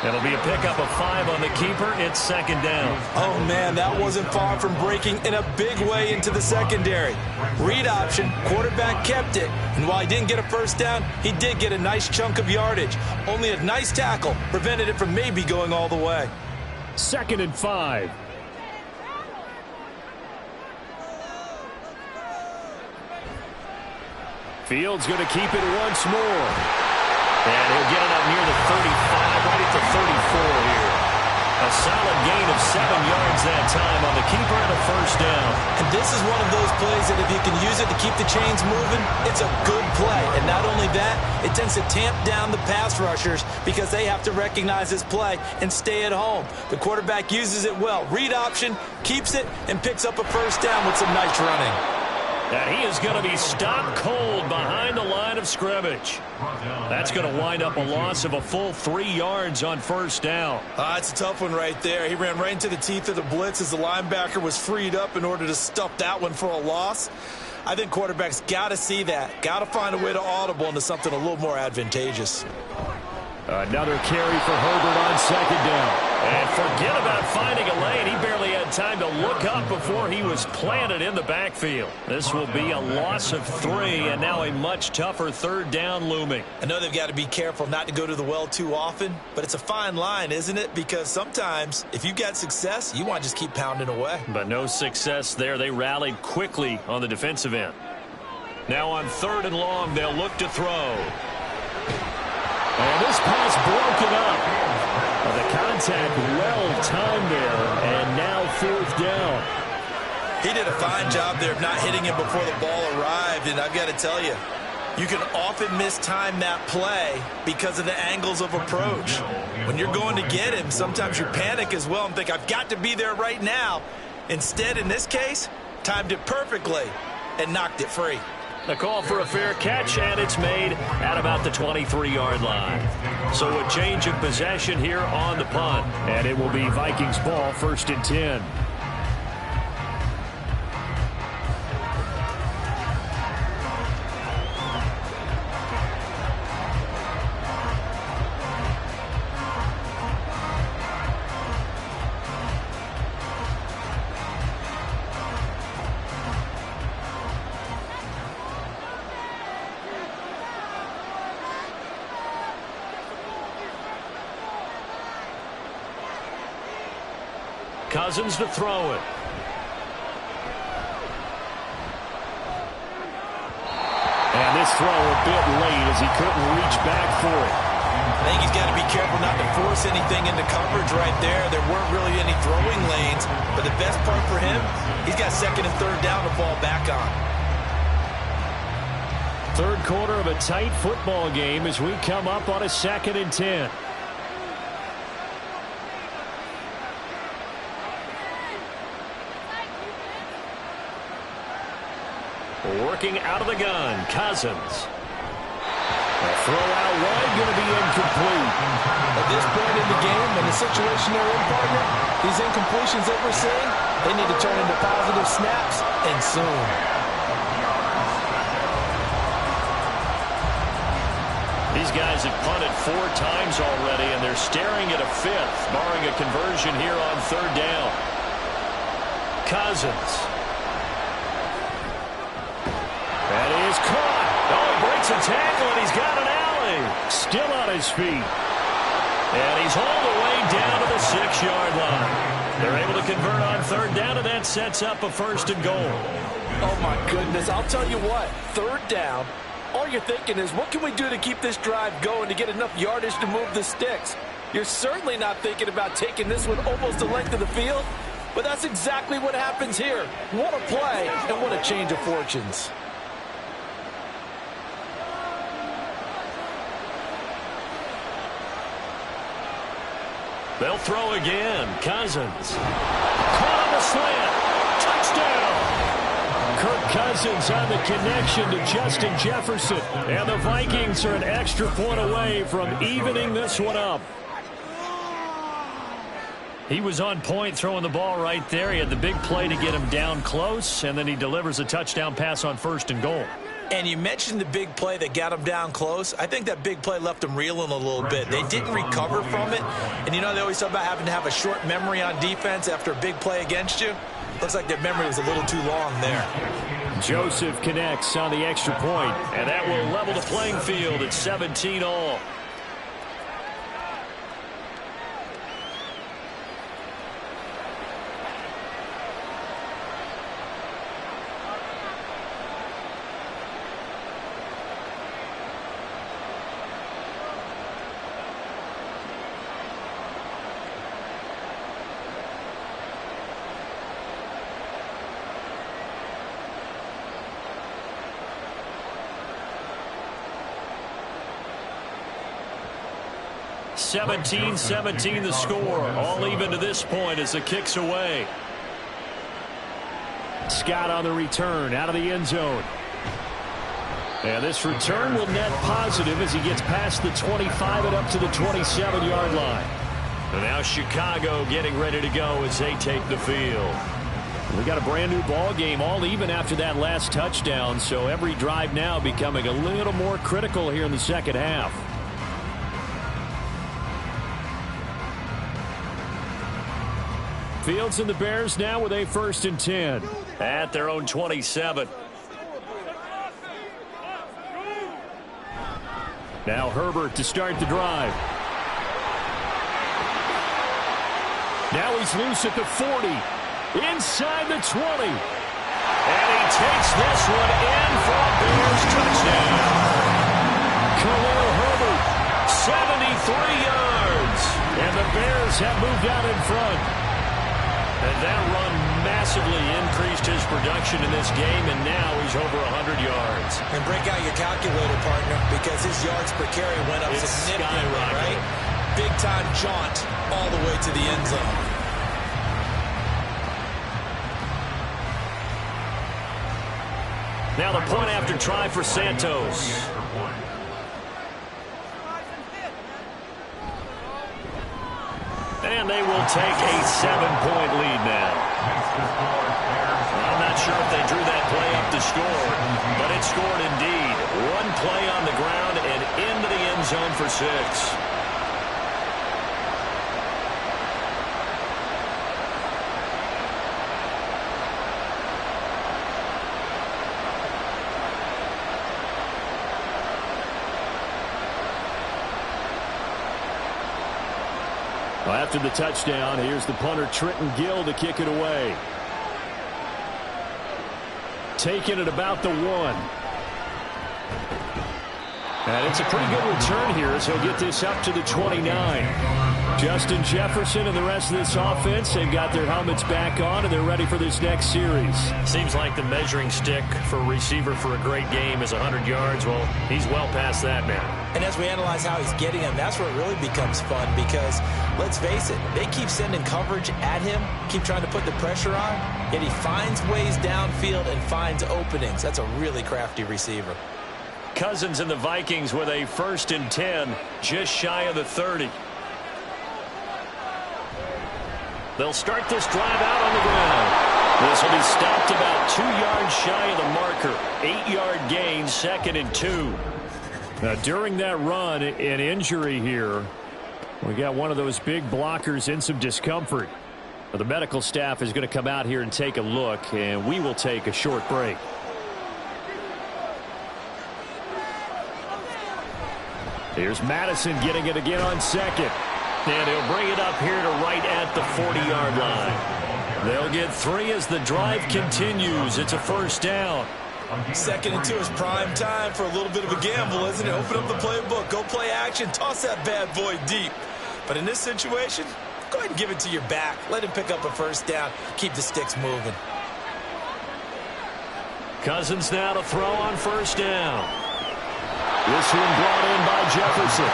It'll be a pickup of 5 on the keeper. It's second down. Oh, man, that wasn't far from breaking in a big way into the secondary. Read option, quarterback kept it. And while he didn't get a first down, he did get a nice chunk of yardage. Only a nice tackle prevented it from maybe going all the way. 2nd and 5. Fields going to keep it once more. And he'll get it up near the 35, right at the 34 here. A solid gain of 7 yards that time on the keeper and a first down. And this is one of those plays that if you can use it to keep the chains moving, it's a good play. And not only that, it tends to tamp down the pass rushers because they have to recognize this play and stay at home. The quarterback uses it well. Read option, keeps it, and picks up a first down with some nice running. And he is going to be stopped cold behind the line of scrimmage. That's going to wind up a loss of a full 3 yards on first down. It's a tough one right there. He ran right into the teeth of the blitz as the linebacker was freed up in order to stuff that one for a loss. I think quarterbacks got to see that. Got to find a way to audible into something a little more advantageous. Another carry for Herbert on second down. And forget about finding a lane. He barely had time to look up before he was planted in the backfield. This will be a loss of 3, and now a much tougher third down looming. I know they've got to be careful not to go to the well too often, but it's a fine line, isn't it? Because sometimes if you got success, you want to just keep pounding away. But no success there. They rallied quickly on the defensive end. Now on 3rd and long, they'll look to throw. And this pass broken up. The contact well timed there, and now 4th down. He did a fine job there of not hitting him before the ball arrived, and I've got to tell you, you can often mistime that play because of the angles of approach. When you're going to get him, sometimes you panic as well and think, I've got to be there right now. Instead, in this case, timed it perfectly and knocked it free. A call for a fair catch, and it's made at about the 23-yard line. So a change of possession here on the punt. And it will be Vikings ball, 1st and 10. Cousins to throw it. And this throw a bit late as he couldn't reach back for it. I think he's got to be careful not to force anything into coverage right there. There weren't really any throwing lanes, but the best part for him, he's got 2nd and 3rd down to fall back on. 3rd quarter of a tight football game as we come up on a 2nd and 10. Working out of the gun, Cousins. A throw out wide, going to be incomplete. At this point in the game, in the situation they're in, partner, these incompletions that we're seeing, they need to turn into positive snaps, and soon. These guys have punted 4 times already, and they're staring at a 5th, barring a conversion here on 3rd down. Cousins. That is caught. Oh, he breaks a tackle, and he's got an alley. Still on his feet. And he's hauled away down to the 6-yard line. They're able to convert on 3rd down, and that sets up a 1st and goal. Oh, my goodness. I'll tell you what. 3rd down, all you're thinking is, what can we do to keep this drive going to get enough yardage to move the sticks? You're certainly not thinking about taking this one almost the length of the field, but that's exactly what happens here. What a play, and what a change of fortunes. They'll throw again. Cousins. Caught on the slant. Touchdown. Kirk Cousins on the connection to Justin Jefferson. And the Vikings are an extra point away from evening this one up. He was on point throwing the ball right there. He had the big play to get him down close, and then he delivers a touchdown pass on 1st and goal. And you mentioned the big play that got them down close. I think that big play left them reeling a little bit. They didn't recover from it. And you know they always talk about having to have a short memory on defense after a big play against you. Looks like their memory was a little too long there. Joseph connects on the extra point, and that will level the playing field at 17 all. (17-17) the score. All even to this point as the kick's away. Scott on the return out of the end zone. And this return will net positive as he gets past the 25 and up to the 27-yard line. And now Chicago getting ready to go as they take the field. We got a brand new ball game, all even after that last touchdown. So every drive now becoming a little more critical here in the second half. Fields and the Bears now with a 1st and 10 at their own 27. Now Herbert to start the drive. Now he's loose at the 40, inside the 20. And he takes this one in for a Bears touchdown. Khalil Herbert, 73 yards. And the Bears have moved out in front. And that run massively increased his production in this game, and now he's over 100 yards. And break out your calculator, partner, because his yards per carry went up significantly, right? Big-time jaunt all the way to the end zone. Now the point after try for Santos. And they will take a 7-point lead now. I'm not sure if they drew that play up to score, but it scored indeed. One play on the ground and into the end zone for 6. After the touchdown, here's the punter Trenton Gill to kick it away. Taking it about the 1. And it's a pretty good return here as he'll get this up to the 29. Justin Jefferson and the rest of this offense, they've got their helmets back on and they're ready for this next series. Seems like the measuring stick for a receiver for a great game is 100 yards. Well, he's well past that now. And as we analyze how he's getting them, that's where it really becomes fun because, let's face it, they keep sending coverage at him, keep trying to put the pressure on, yet he finds ways downfield and finds openings. That's a really crafty receiver. Cousins and the Vikings with a 1st and 10, just shy of the 30. They'll start this drive out on the ground. This will be stopped about 2 yards shy of the marker. 8-yard gain, 2nd and 2. Now, during that run, an injury here. We got one of those big blockers in some discomfort. The medical staff is going to come out here and take a look, and we will take a short break. Here's Madison getting it again on 2nd. And he'll bring it up here to right at the 40-yard line. They'll get 3 as the drive continues. It's a 1st down. 2nd and 2 is prime time for a little bit of a gamble, isn't it? Open up the playbook, go play action, toss that bad boy deep. But in this situation, go ahead and give it to your back. Let him pick up a 1st down. Keep the sticks moving. Cousins now to throw on 1st down. This one brought in by Jefferson.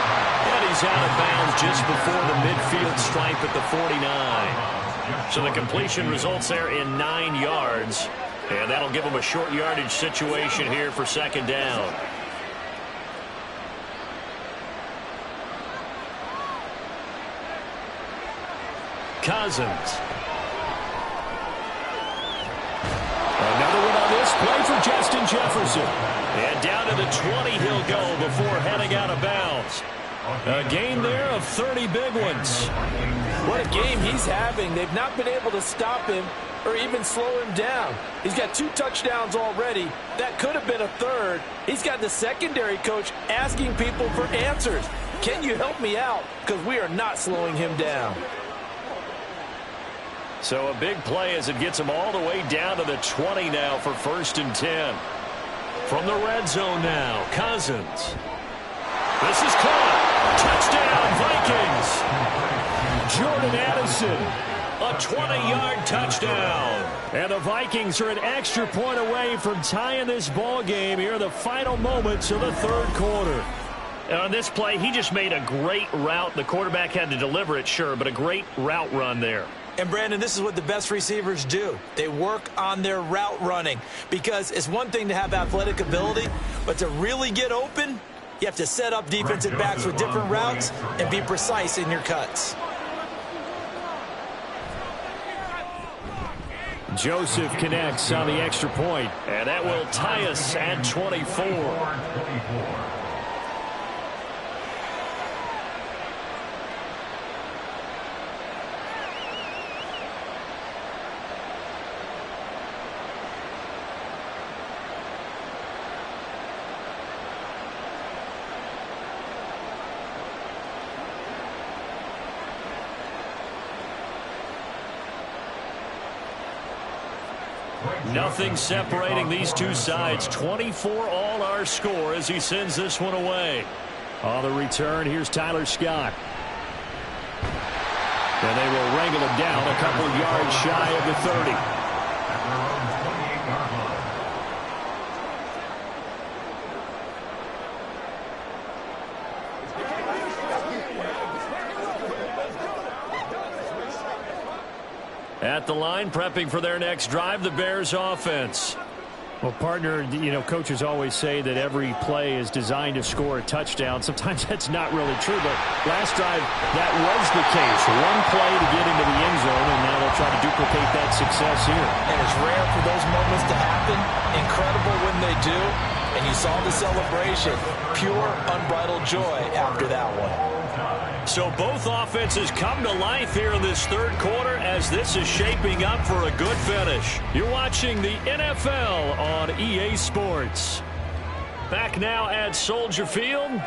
And he's out of bounds just before the midfield stripe at the 49. So the completion results there in 9 yards. And that'll give them a short yardage situation here for 2nd down. Cousins. Another one on this play for Justin Justin Jefferson. And down to the 20 he'll go before heading out of bounds. A gain there of 30 big ones. What a game he's having. They've not been able to stop him or even slow him down. He's got 2 touchdowns already. That could have been a third. He's got the secondary coach asking people for answers. Can you help me out? Because we are not slowing him down. So a big play as it gets him all the way down to the 20 now for 1st and 10. From the red zone now, Cousins. This is caught. Touchdown, Vikings. Jordan Addison, a 20-yard touchdown. And the Vikings are an extra point away from tying this ball game here in the final moments of the 3rd quarter. On this play, he just made a great route. The quarterback had to deliver it, sure, but a great route run there. And, Brandon, this is what the best receivers do. They work on their route running because it's one thing to have athletic ability, but to really get open, you have to set up defensive backs with different routes and be precise in your cuts. Joseph connects on the extra point, and that will tie us at 24. Nothing separating these two sides. 24 all our score as he sends this one away. On the return, here's Tyler Scott. And they will wrangle him down a couple yards shy of the 30. At the line, prepping for their next drive, the Bears offense. Well, partner, you know, coaches always say that every play is designed to score a touchdown. Sometimes that's not really true, but last drive, that was the case. One play to get into the end zone, and now they'll try to duplicate that success here. And it's rare for those moments to happen. Incredible when they do. And you saw the celebration. Pure, unbridled joy after that one. So both offenses come to life here in this 3rd quarter as this is shaping up for a good finish. You're watching the NFL on EA Sports. Back now at Soldier Field.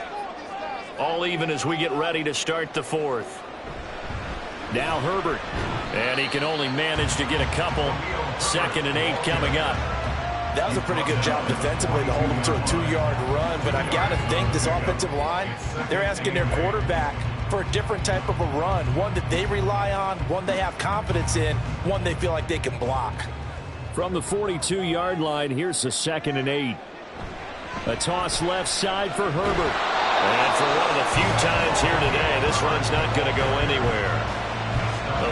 All even as we get ready to start the 4th. Now Herbert. And he can only manage to get a couple. 2nd and 8 coming up. That was a pretty good job defensively to hold him to a 2-yard run, but I've got to think this offensive line, they're asking their quarterback for a different type of a run, one that they rely on, one they have confidence in, one they feel like they can block. From the 42-yard line, here's the 2nd and 8. A toss left side for Herbert. And for one of the few times here today, this run's not going to go anywhere.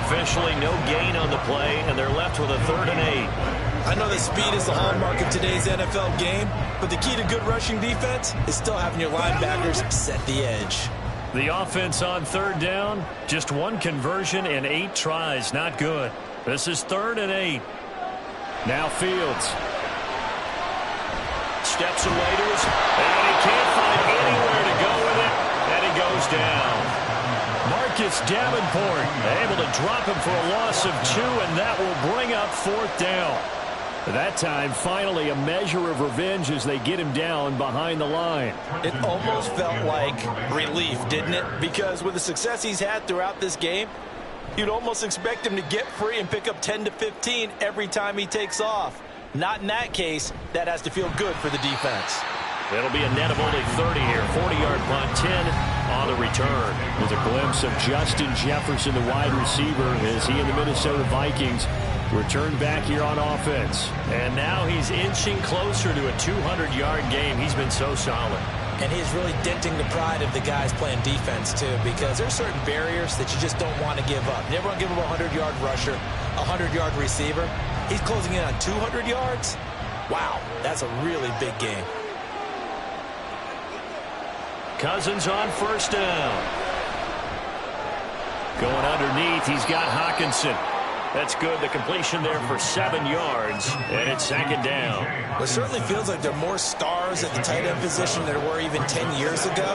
Officially no gain on the play, and they're left with a 3rd and 8. I know that speed is the hallmark of today's NFL game, but the key to good rushing defense is still having your linebackers set the edge. The offense on 3rd down, just 1 conversion and 8 tries. Not good. This is 3rd and 8. Now Fields. Steps away to his, and he can't find anywhere to go with it, and he goes down. Marcus Davenport able to drop him for a loss of 2, and that will bring up 4th down. That time, finally, a measure of revenge as they get him down behind the line. It almost felt like relief, didn't it? Because with the success he's had throughout this game, you'd almost expect him to get free and pick up 10 to 15 every time he takes off. Not in that case. That has to feel good for the defense. It'll be a net of only 30 here. 40-yard punt, 10 on the return. With a glimpse of Justin Jefferson, the wide receiver, as he and the Minnesota Vikings return back here on offense. And now he's inching closer to a 200-yard game. He's been so solid. And he's really denting the pride of the guys playing defense, too, because there's certain barriers that you just don't want to give up. You never want to give up a 100-yard rusher, a 100-yard receiver. He's closing in on 200 yards. Wow, that's a really big game. Cousins on 1st down. Going underneath, he's got Hawkinson. That's good. The completion there for 7 yards, and it's second down. Well, it certainly feels like there are more stars at the tight end position than there were even 10 years ago.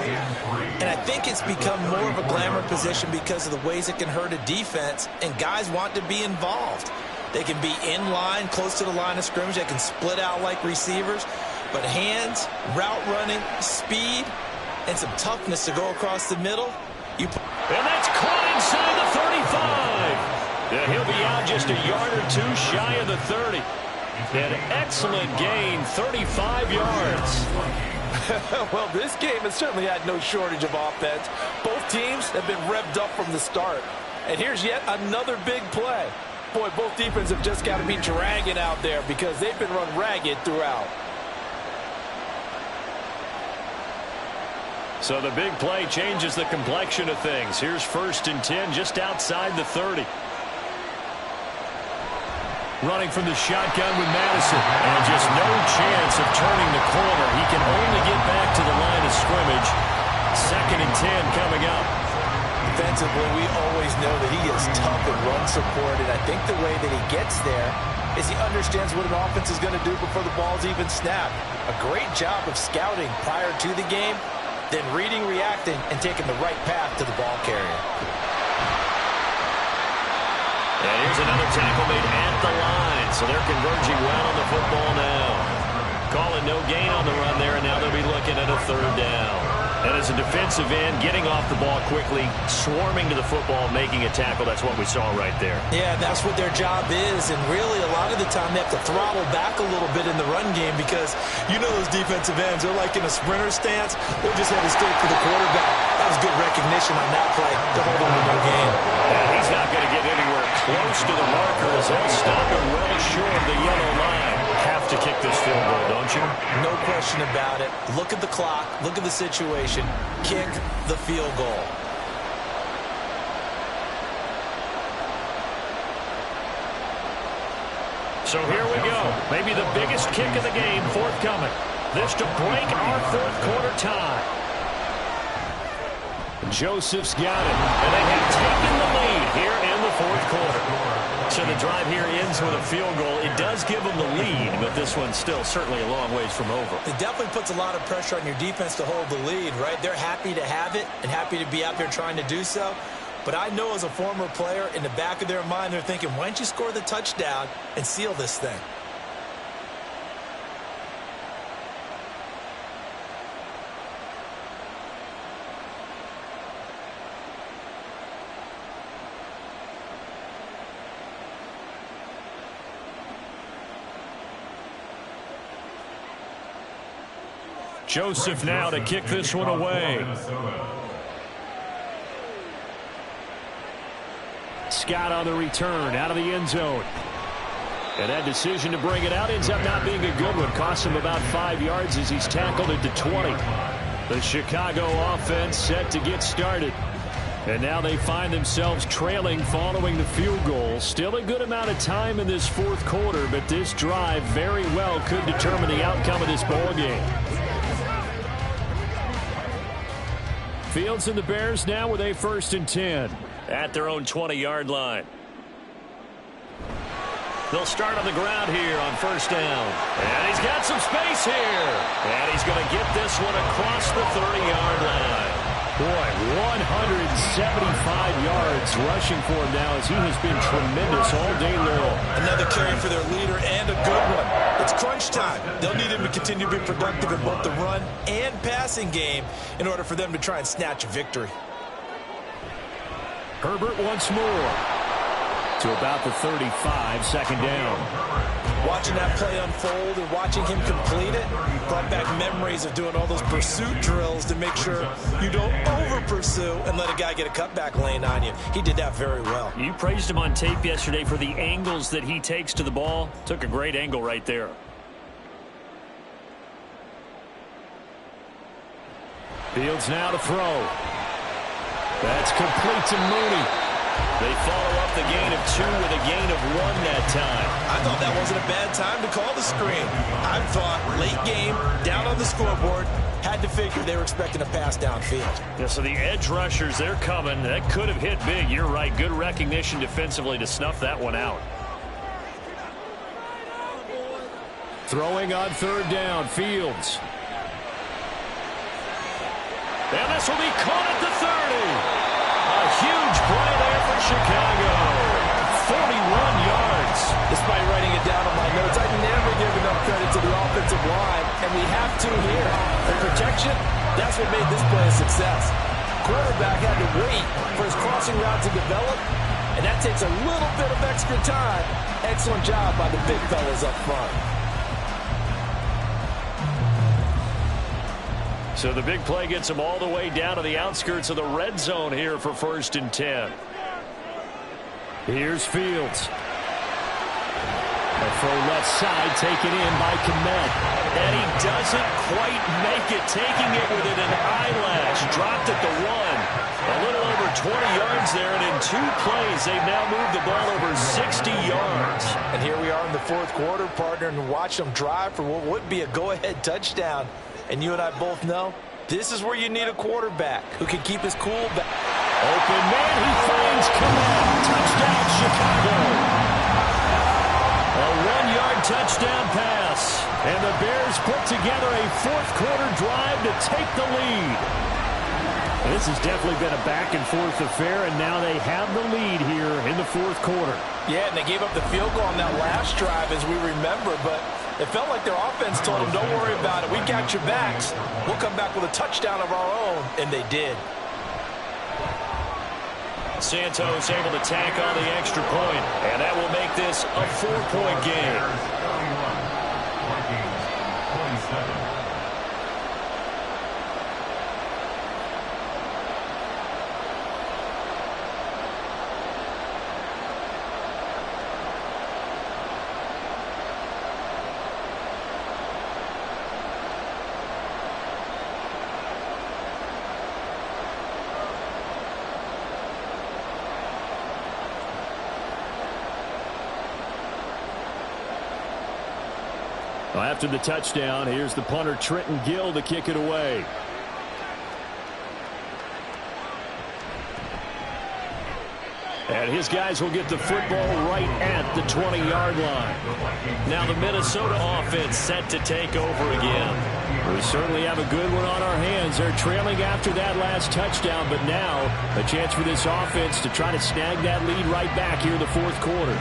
And I think it's become more of a glamour position because of the ways it can hurt a defense, and guys want to be involved. They can be in line, close to the line of scrimmage. They can split out like receivers. But hands, route running, speed, and some toughness to go across the middle. And that's caught inside the 35. Yeah, he'll be out just a yard or two shy of the 30. An excellent gain, 35 yards. Well, this game has certainly had no shortage of offense. Both teams have been revved up from the start. And here's yet another big play. Boy, both defenses have just got to be dragging out there because they've been run ragged throughout. So the big play changes the complexion of things. Here's 1st and 10 just outside the 30. Running from the shotgun with Madison. And just no chance of turning the corner. He can only get back to the line of scrimmage. 2nd and 10 coming up. Defensively, we always know that he is tough and run support, and I think the way that he gets there is he understands what an offense is going to do before the ball's even snapped. A great job of scouting prior to the game, then reading, reacting, and taking the right path to the ball carrier. And here's another tackle made at the line, so they're converging well on the football now. Calling no gain on the run there, and now they'll be looking at a 3rd down. And as a defensive end, getting off the ball quickly, swarming to the football, making a tackle, that's what we saw right there. Yeah, that's what their job is, and really a lot of the time they have to throttle back a little bit in the run game because you know those defensive ends, they're like in a sprinter stance. They're just headed straight for the quarterback. That was good recognition on that play to hold them to no gain. And he's not going to get anywhere close to the marker as they'll stop him well short of the yellow line. Have to kick this field goal, don't you? No question about it. Look at the clock. Look at the situation. Kick the field goal. So here we go. Maybe the biggest kick of the game forthcoming. This to break our 4th quarter tie. Joseph's got it. And they have taken the lead here in the 4th quarter. So the drive here ends with a field goal. It does give them the lead, but this one's still certainly a long ways from over. It definitely puts a lot of pressure on your defense to hold the lead, right? They're happy to have it and happy to be out there trying to do so. But I know as a former player, in the back of their mind, they're thinking, why don't you score the touchdown and seal this thing? Joseph now to kick this one away. Scott on the return out of the end zone. And that decision to bring it out ends up not being a good one. Costs him about 5 yards as he's tackled at the 20. The Chicago offense set to get started. And now they find themselves trailing following the field goal. Still a good amount of time in this 4th quarter, but this drive very well could determine the outcome of this ball game. Fields and the Bears now with a 1st and 10 at their own 20-yard line. They'll start on the ground here on 1st down. And he's got some space here. And he's going to get this one across the 30-yard line. Boy, 175 yards rushing for him now as he has been tremendous all day long. Another carry for their leader and a good one. It's crunch time. They'll need him to continue to be productive in both the run and passing game in order for them to try and snatch a victory. Herbert once more to about the 35, 2nd down. Watching that play unfold and watching him complete it brought back memories of doing all those pursuit drills to make sure you don't over-pursue and let a guy get a cutback lane on you. He did that very well. You praised him on tape yesterday for the angles that he takes to the ball. Took a great angle right there. Fields now to throw. That's complete to Mooney. They follow up the gain of 2 with a gain of 1 that time. I thought that wasn't a bad time to call the screen. I thought late game, down on the scoreboard, had to figure they were expecting a pass downfield. Yeah, so the edge rushers, they're coming. That could have hit big. You're right. Good recognition defensively to snuff that one out. Throwing on third down, Fields. And this will be caught at the 30. A huge play there for Chicago. 41 yards. Despite writing it down on my notes, I never give enough credit to the offensive line, and we have to here. The protection, that's what made this play a success. Quarterback had to wait for his crossing route to develop, and that takes a little bit of extra time. Excellent job by the big fellas up front. So the big play gets him all the way down to the outskirts of the red zone here for 1st and 10. Here's Fields. A throw left side taken in by Kmet. And he doesn't quite make it, taking it within an eyelash. Dropped at the 1. A little over 20 yards there, and in 2 plays, they've now moved the ball over 60 yards. And here we are in the 4th quarter, partner, and watch them drive for what would be a go-ahead touchdown. And you and I both know this is where you need a quarterback who can keep his cool back. Open man, he finds Kmet. Touchdown, Chicago. A 1-yard touchdown pass. And the Bears put together a 4th quarter drive to take the lead. This has definitely been a back-and-forth affair, and now they have the lead here in the 4th quarter. Yeah, and they gave up the field goal on that last drive, as we remember, but it felt like their offense told them, don't worry about it. We got your backs. We'll come back with a touchdown of our own, and they did. Santos able to tack on the extra point, and that will make this a 4-point game. Vikings 27. Well, after the touchdown, here's the punter Trenton Gill to kick it away. And his guys will get the football right at the 20-yard line. Now the Minnesota offense set to take over again. We certainly have a good one on our hands. They're trailing after that last touchdown, but now a chance for this offense to try to snag that lead right back here in the 4th quarter.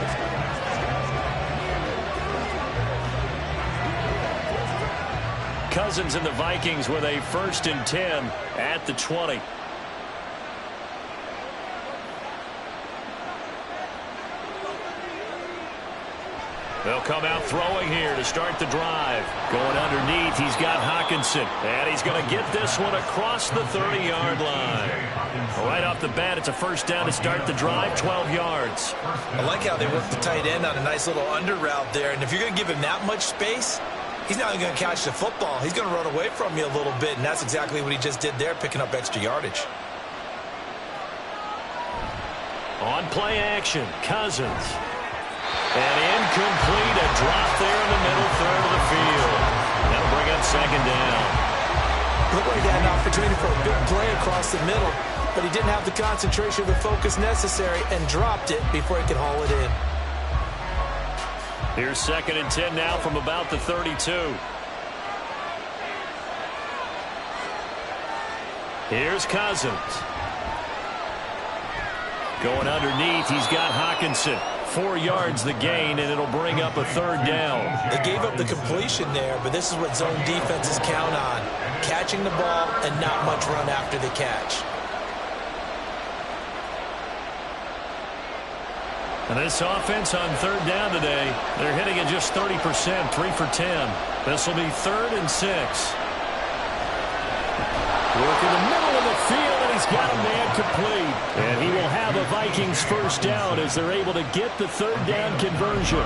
Cousins and the Vikings with a 1st and 10 at the 20. They'll come out throwing here to start the drive. Going underneath, he's got Hockenson. And he's going to get this one across the 30-yard line. Right off the bat, it's a 1st down to start the drive, 12 yards. I like how they work the tight end on a nice little under route there. And if you're going to give him that much space, he's not even going to catch the football. He's going to run away from you a little bit, and that's exactly what he just did there, picking up extra yardage. On play action, Cousins. And incomplete, a drop there in the middle third of the field. That'll bring up 2nd down. Looked like he had an opportunity for a big play across the middle, but he didn't have the concentration or the focus necessary and dropped it before he could haul it in. Here's 2nd and 10 now from about the 32. Here's Cousins. Going underneath, he's got Hockenson. 4 yards the gain, and it'll bring up a 3rd down. They gave up the completion there, but this is what zone defenses count on. Catching the ball and not much run after the catch. And this offense on 3rd down today, they're hitting at just 30%, 3 for 10. This will be 3rd and 6. Work in the middle of the field, and he's got a man complete. And he will have a Vikings 1st down as they're able to get the 3rd down conversion.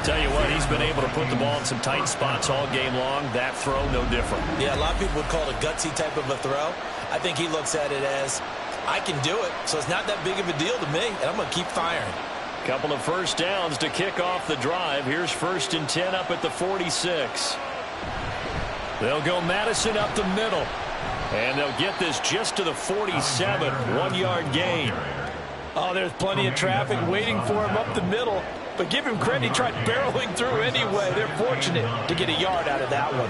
Tell you what, he's been able to put the ball in some tight spots all game long. That throw, no different. Yeah, a lot of people would call it a gutsy type of a throw. I think he looks at it as, I can do it, so it's not that big of a deal to me, and I'm going to keep firing. Couple of 1st downs to kick off the drive. Here's 1st and 10 up at the 46. They'll go Madison up the middle. And they'll get this just to the 47, 1-yard gain. Oh, there's plenty of traffic waiting for him up the middle. But give him credit, he tried barreling through anyway. They're fortunate to get a yard out of that one.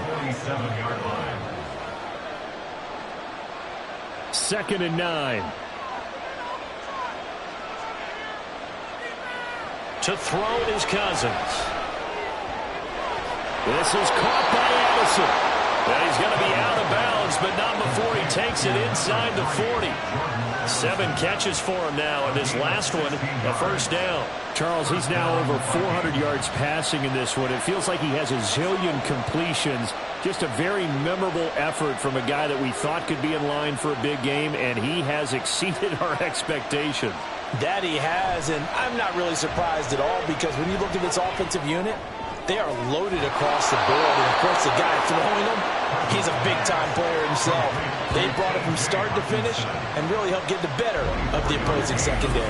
2nd and 9. To throw it is Cousins. This is caught by Addison. And he's going to be out of bounds, but not before he takes it inside the 40. 7 catches for him now, and this last one, a first down. Charles, he's now over 400 yards passing in this one. It feels like he has a zillion completions. Just a very memorable effort from a guy that we thought could be in line for a big game, and he has exceeded our expectations. That he has, and I'm not really surprised at all, because when you look at this offensive unit, they are loaded across the board, and of course the guy throwing them, he's a big-time player himself. They brought him from start to finish and really helped get the better of the opposing secondary.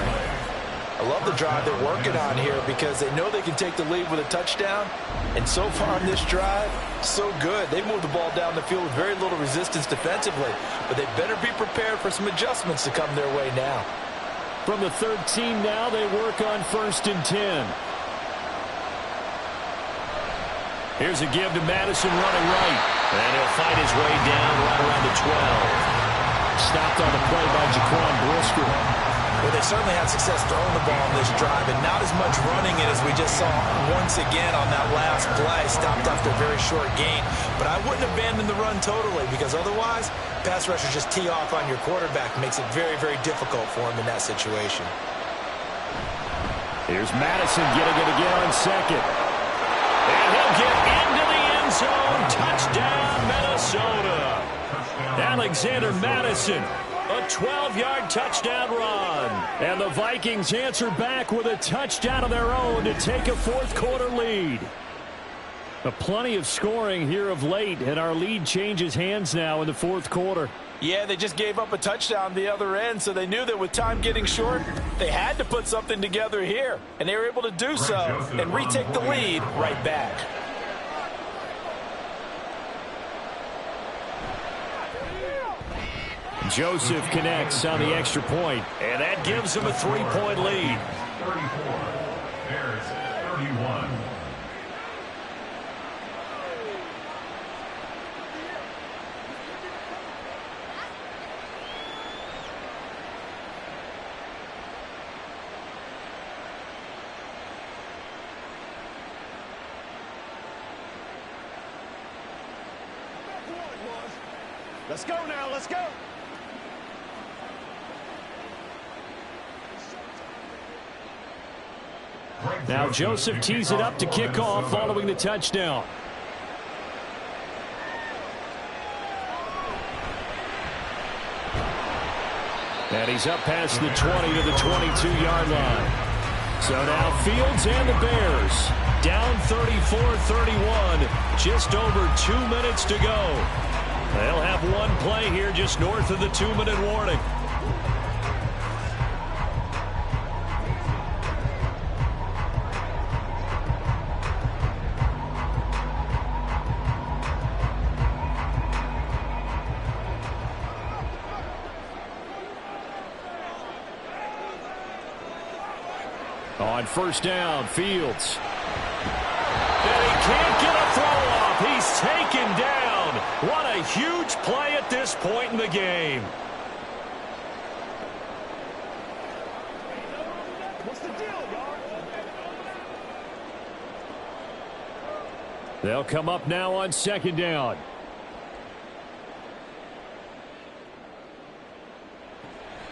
I love the drive they're working on here because they know they can take the lead with a touchdown, and so far in this drive, so good. They moved the ball down the field with very little resistance defensively, but they better be prepared for some adjustments to come their way now. From the 13 now, they work on 1st and 10. Here's a give to Madison running right. And he'll fight his way down right around the 12. Stopped on the play by Jaquan Brisker. Well, they certainly had success throwing the ball in this drive, and not as much running it as we just saw once again on that last play. Stopped after a very short gain. But I wouldn't abandon the run totally, because otherwise, pass rushers just tee off on your quarterback. Makes it very, very difficult for him in that situation. Here's Madison getting it again on 2nd. And he'll get into the end zone. Touchdown, Minnesota. Alexander Madison, a 12-yard touchdown run. And the Vikings answer back with a touchdown of their own to take a 4th-quarter lead. Plenty of scoring here of late, and our lead changes hands now in the 4th quarter. Yeah, they just gave up a touchdown the other end, so they knew that with time getting short, they had to put something together here. And they were able to do so and retake the lead right back. Joseph connects on the extra point, and that gives him a 3-point lead. 34, Bears 31. Let's go now, let's go. Now Joseph tees it up to kick off following the touchdown. And he's up past the 20 to the 22-yard line. So now Fields and the Bears down 34-31, just over 2 minutes to go. They'll have one play here just north of the 2-minute warning. On 1st down, Fields. And he can't get a throw off. He's taken down. What a huge play at this point in the game. What's the deal, y'all? They'll come up now on 2nd down.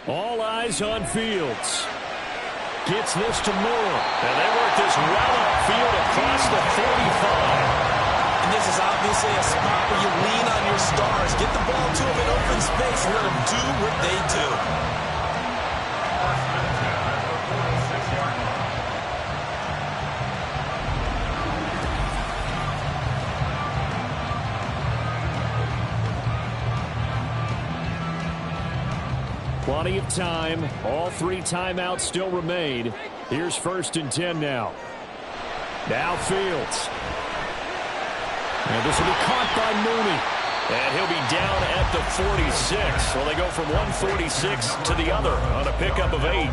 All eyes on Fields. Gets this to Moore. And they work this well upfield across the 45. And this is obviously a spot where you lean on your stars. Get the ball to them in open space and let them do what they do. Plenty of time. All 3 timeouts still remain. Here's 1st and 10 now. Now Fields. And this will be caught by Mooney. And he'll be down at the 46. So they go from 146 to the other on a pickup of 8.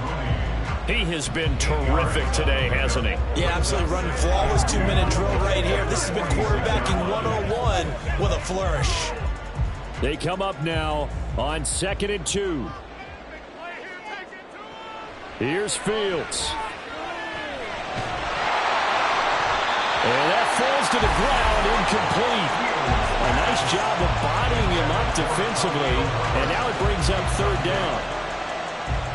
He has been terrific today, hasn't he? Yeah, absolutely running flawless 2-minute drill right here. This has been quarterbacking 101 with a flourish. They come up now on 2nd and 2. Here's Fields. And that falls to the ground, incomplete. A nice job of bodying him up defensively, and now it brings up 3rd down.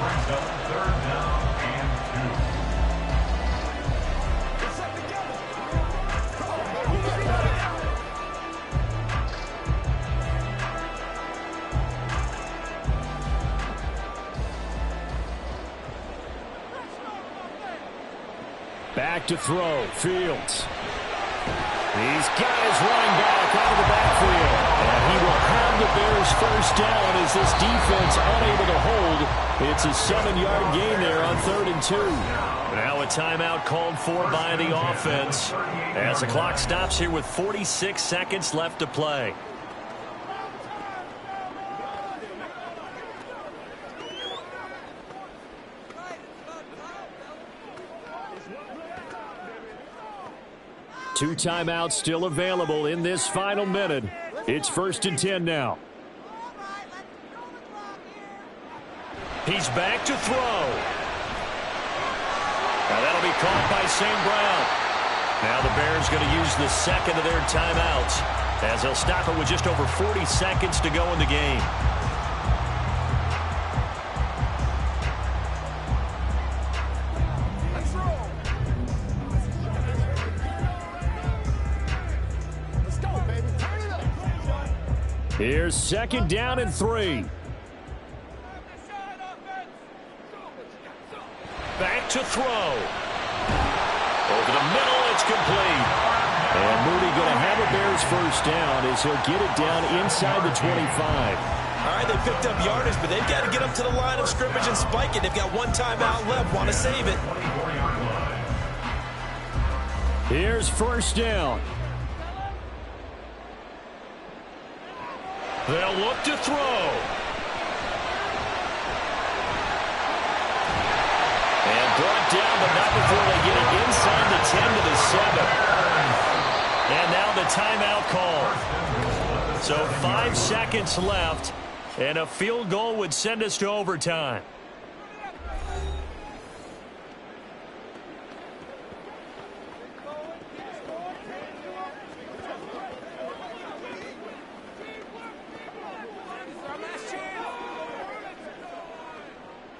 Brings up 3rd down and 2. Back to throw, Fields. He's got his running back out of the backfield. And he will have the Bears 1st down as this defense unable to hold. It's a 7-yard gain there on 3rd and 2. Now a timeout called for by the offense as the clock stops here with 46 seconds left to play. Two timeouts still available in this final minute. It's 1st and 10 now. He's back to throw. Now that'll be caught by St. Brown. Now the Bears going to use the second of their timeouts as they'll stop it with just over 40 seconds to go in the game. Here's 2nd down and 3. Back to throw. Over the middle, it's complete. And Mooney going to have a Bears 1st down as he'll get it down inside the 25. All right, they picked up yardage, but they've got to get up to the line of scrimmage and spike it. They've got one timeout left, want to save it. Here's 1st down. They'll look to throw. And brought down, but not before they get it inside the 10 to the 7. And now the timeout call. So 5 seconds left, and a field goal would send us to overtime.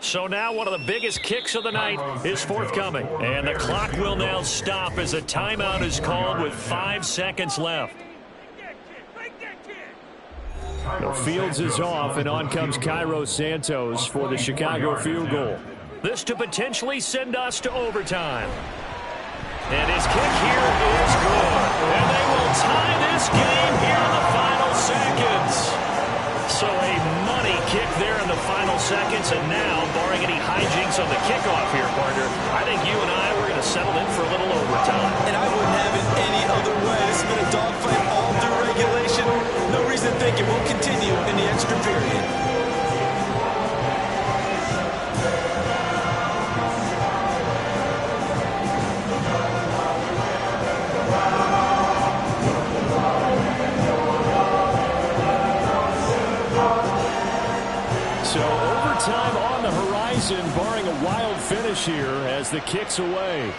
So now one of the biggest kicks of the night is forthcoming. And the clock will now stop as a timeout is called with 5 seconds left. The Fields is off, and on comes Cairo Santos for the Chicago field goal. This to potentially send us to overtime. And his kick here is good. And they will tie this game here in the final seconds. So a money kick there in the final seconds, and now, barring any hijinks on the kickoff here, partner, I think you and I were going to settle in for a little overtime. And I wouldn't have it any other way. This has been a dogfight all through regulation. No reason to think it won't continue in the extra period. So overtime on the horizon, barring a wild finish here as the kick's away.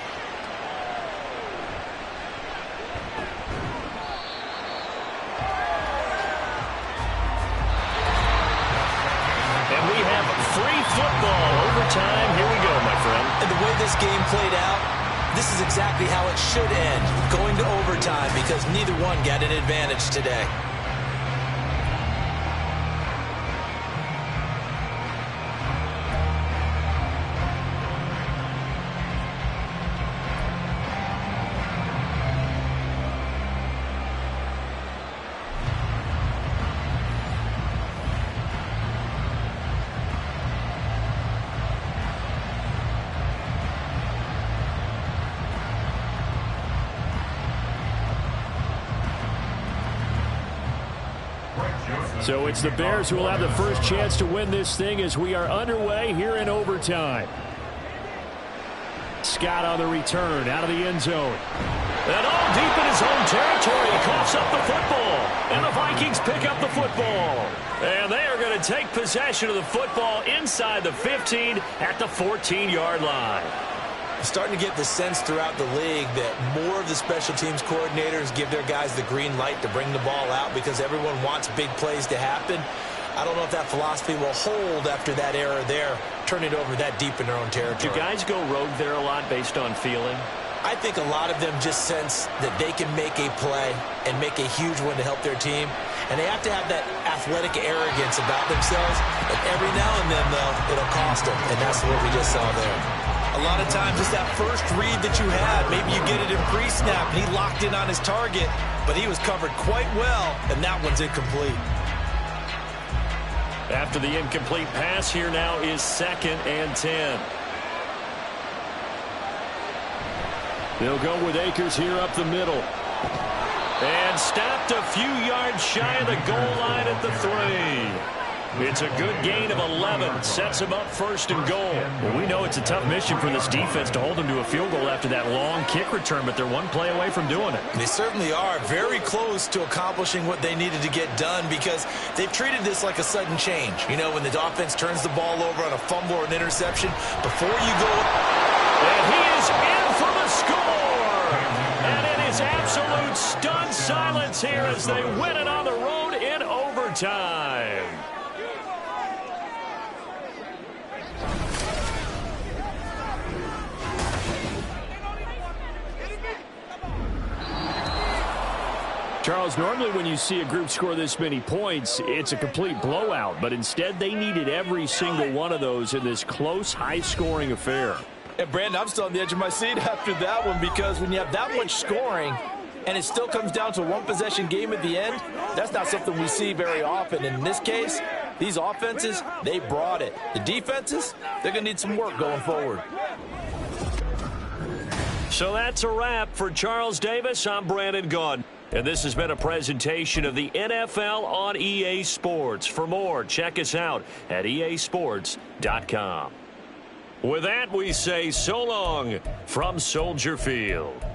And we have free football. Overtime, here we go, my friend. And the way this game played out, this is exactly how it should end, going to overtime, because neither one got an advantage today. So it's the Bears who will have the first chance to win this thing as we are underway here in overtime. Scott on the return, out of the end zone. And all deep in his own territory, he coughs up the football. And the Vikings pick up the football. And they are going to take possession of the football inside the 15 at the 14-yard line. Starting to get the sense throughout the league that more of the special teams coordinators give their guys the green light to bring the ball out because everyone wants big plays to happen. I don't know if that philosophy will hold after that error there, turn it over that deep in their own territory. Do guys go rogue there a lot based on feeling? I think a lot of them just sense that they can make a play and make a huge one to help their team. And they have to have that athletic arrogance about themselves. And every now and then, though, it'll cost them. And that's what we just saw there. A lot of times, it's that first read that you had. Maybe you get it in pre-snap, and he locked in on his target. But he was covered quite well, and that one's incomplete. After the incomplete pass, here now is 2nd and 10. They'll go with Akers here up the middle. And stopped a few yards shy of the goal line at the 3. It's a good gain of 11. Sets him up 1st and goal. Well, we know it's a tough mission for this defense to hold them to a field goal after that long kick return, but they're one play away from doing it. They certainly are very close to accomplishing what they needed to get done because they've treated this like a sudden change. You know, when the offense turns the ball over on a fumble or an interception, before you go... And he is in for the score! And it is absolute stunned silence here as they win it on the road in overtime. Charles, normally when you see a group score this many points, it's a complete blowout. But instead, they needed every single one of those in this close, high-scoring affair. And, Brandon, I'm still on the edge of my seat after that one because when you have that much scoring and it still comes down to a one-possession game at the end, that's not something we see very often. And in this case, these offenses, they brought it. The defenses, they're going to need some work going forward. So that's a wrap for Charles Davis. I'm Brandon Gaudin. And this has been a presentation of the NFL on EA Sports. For more, check us out at easports.com. With that, we say so long from Soldier Field.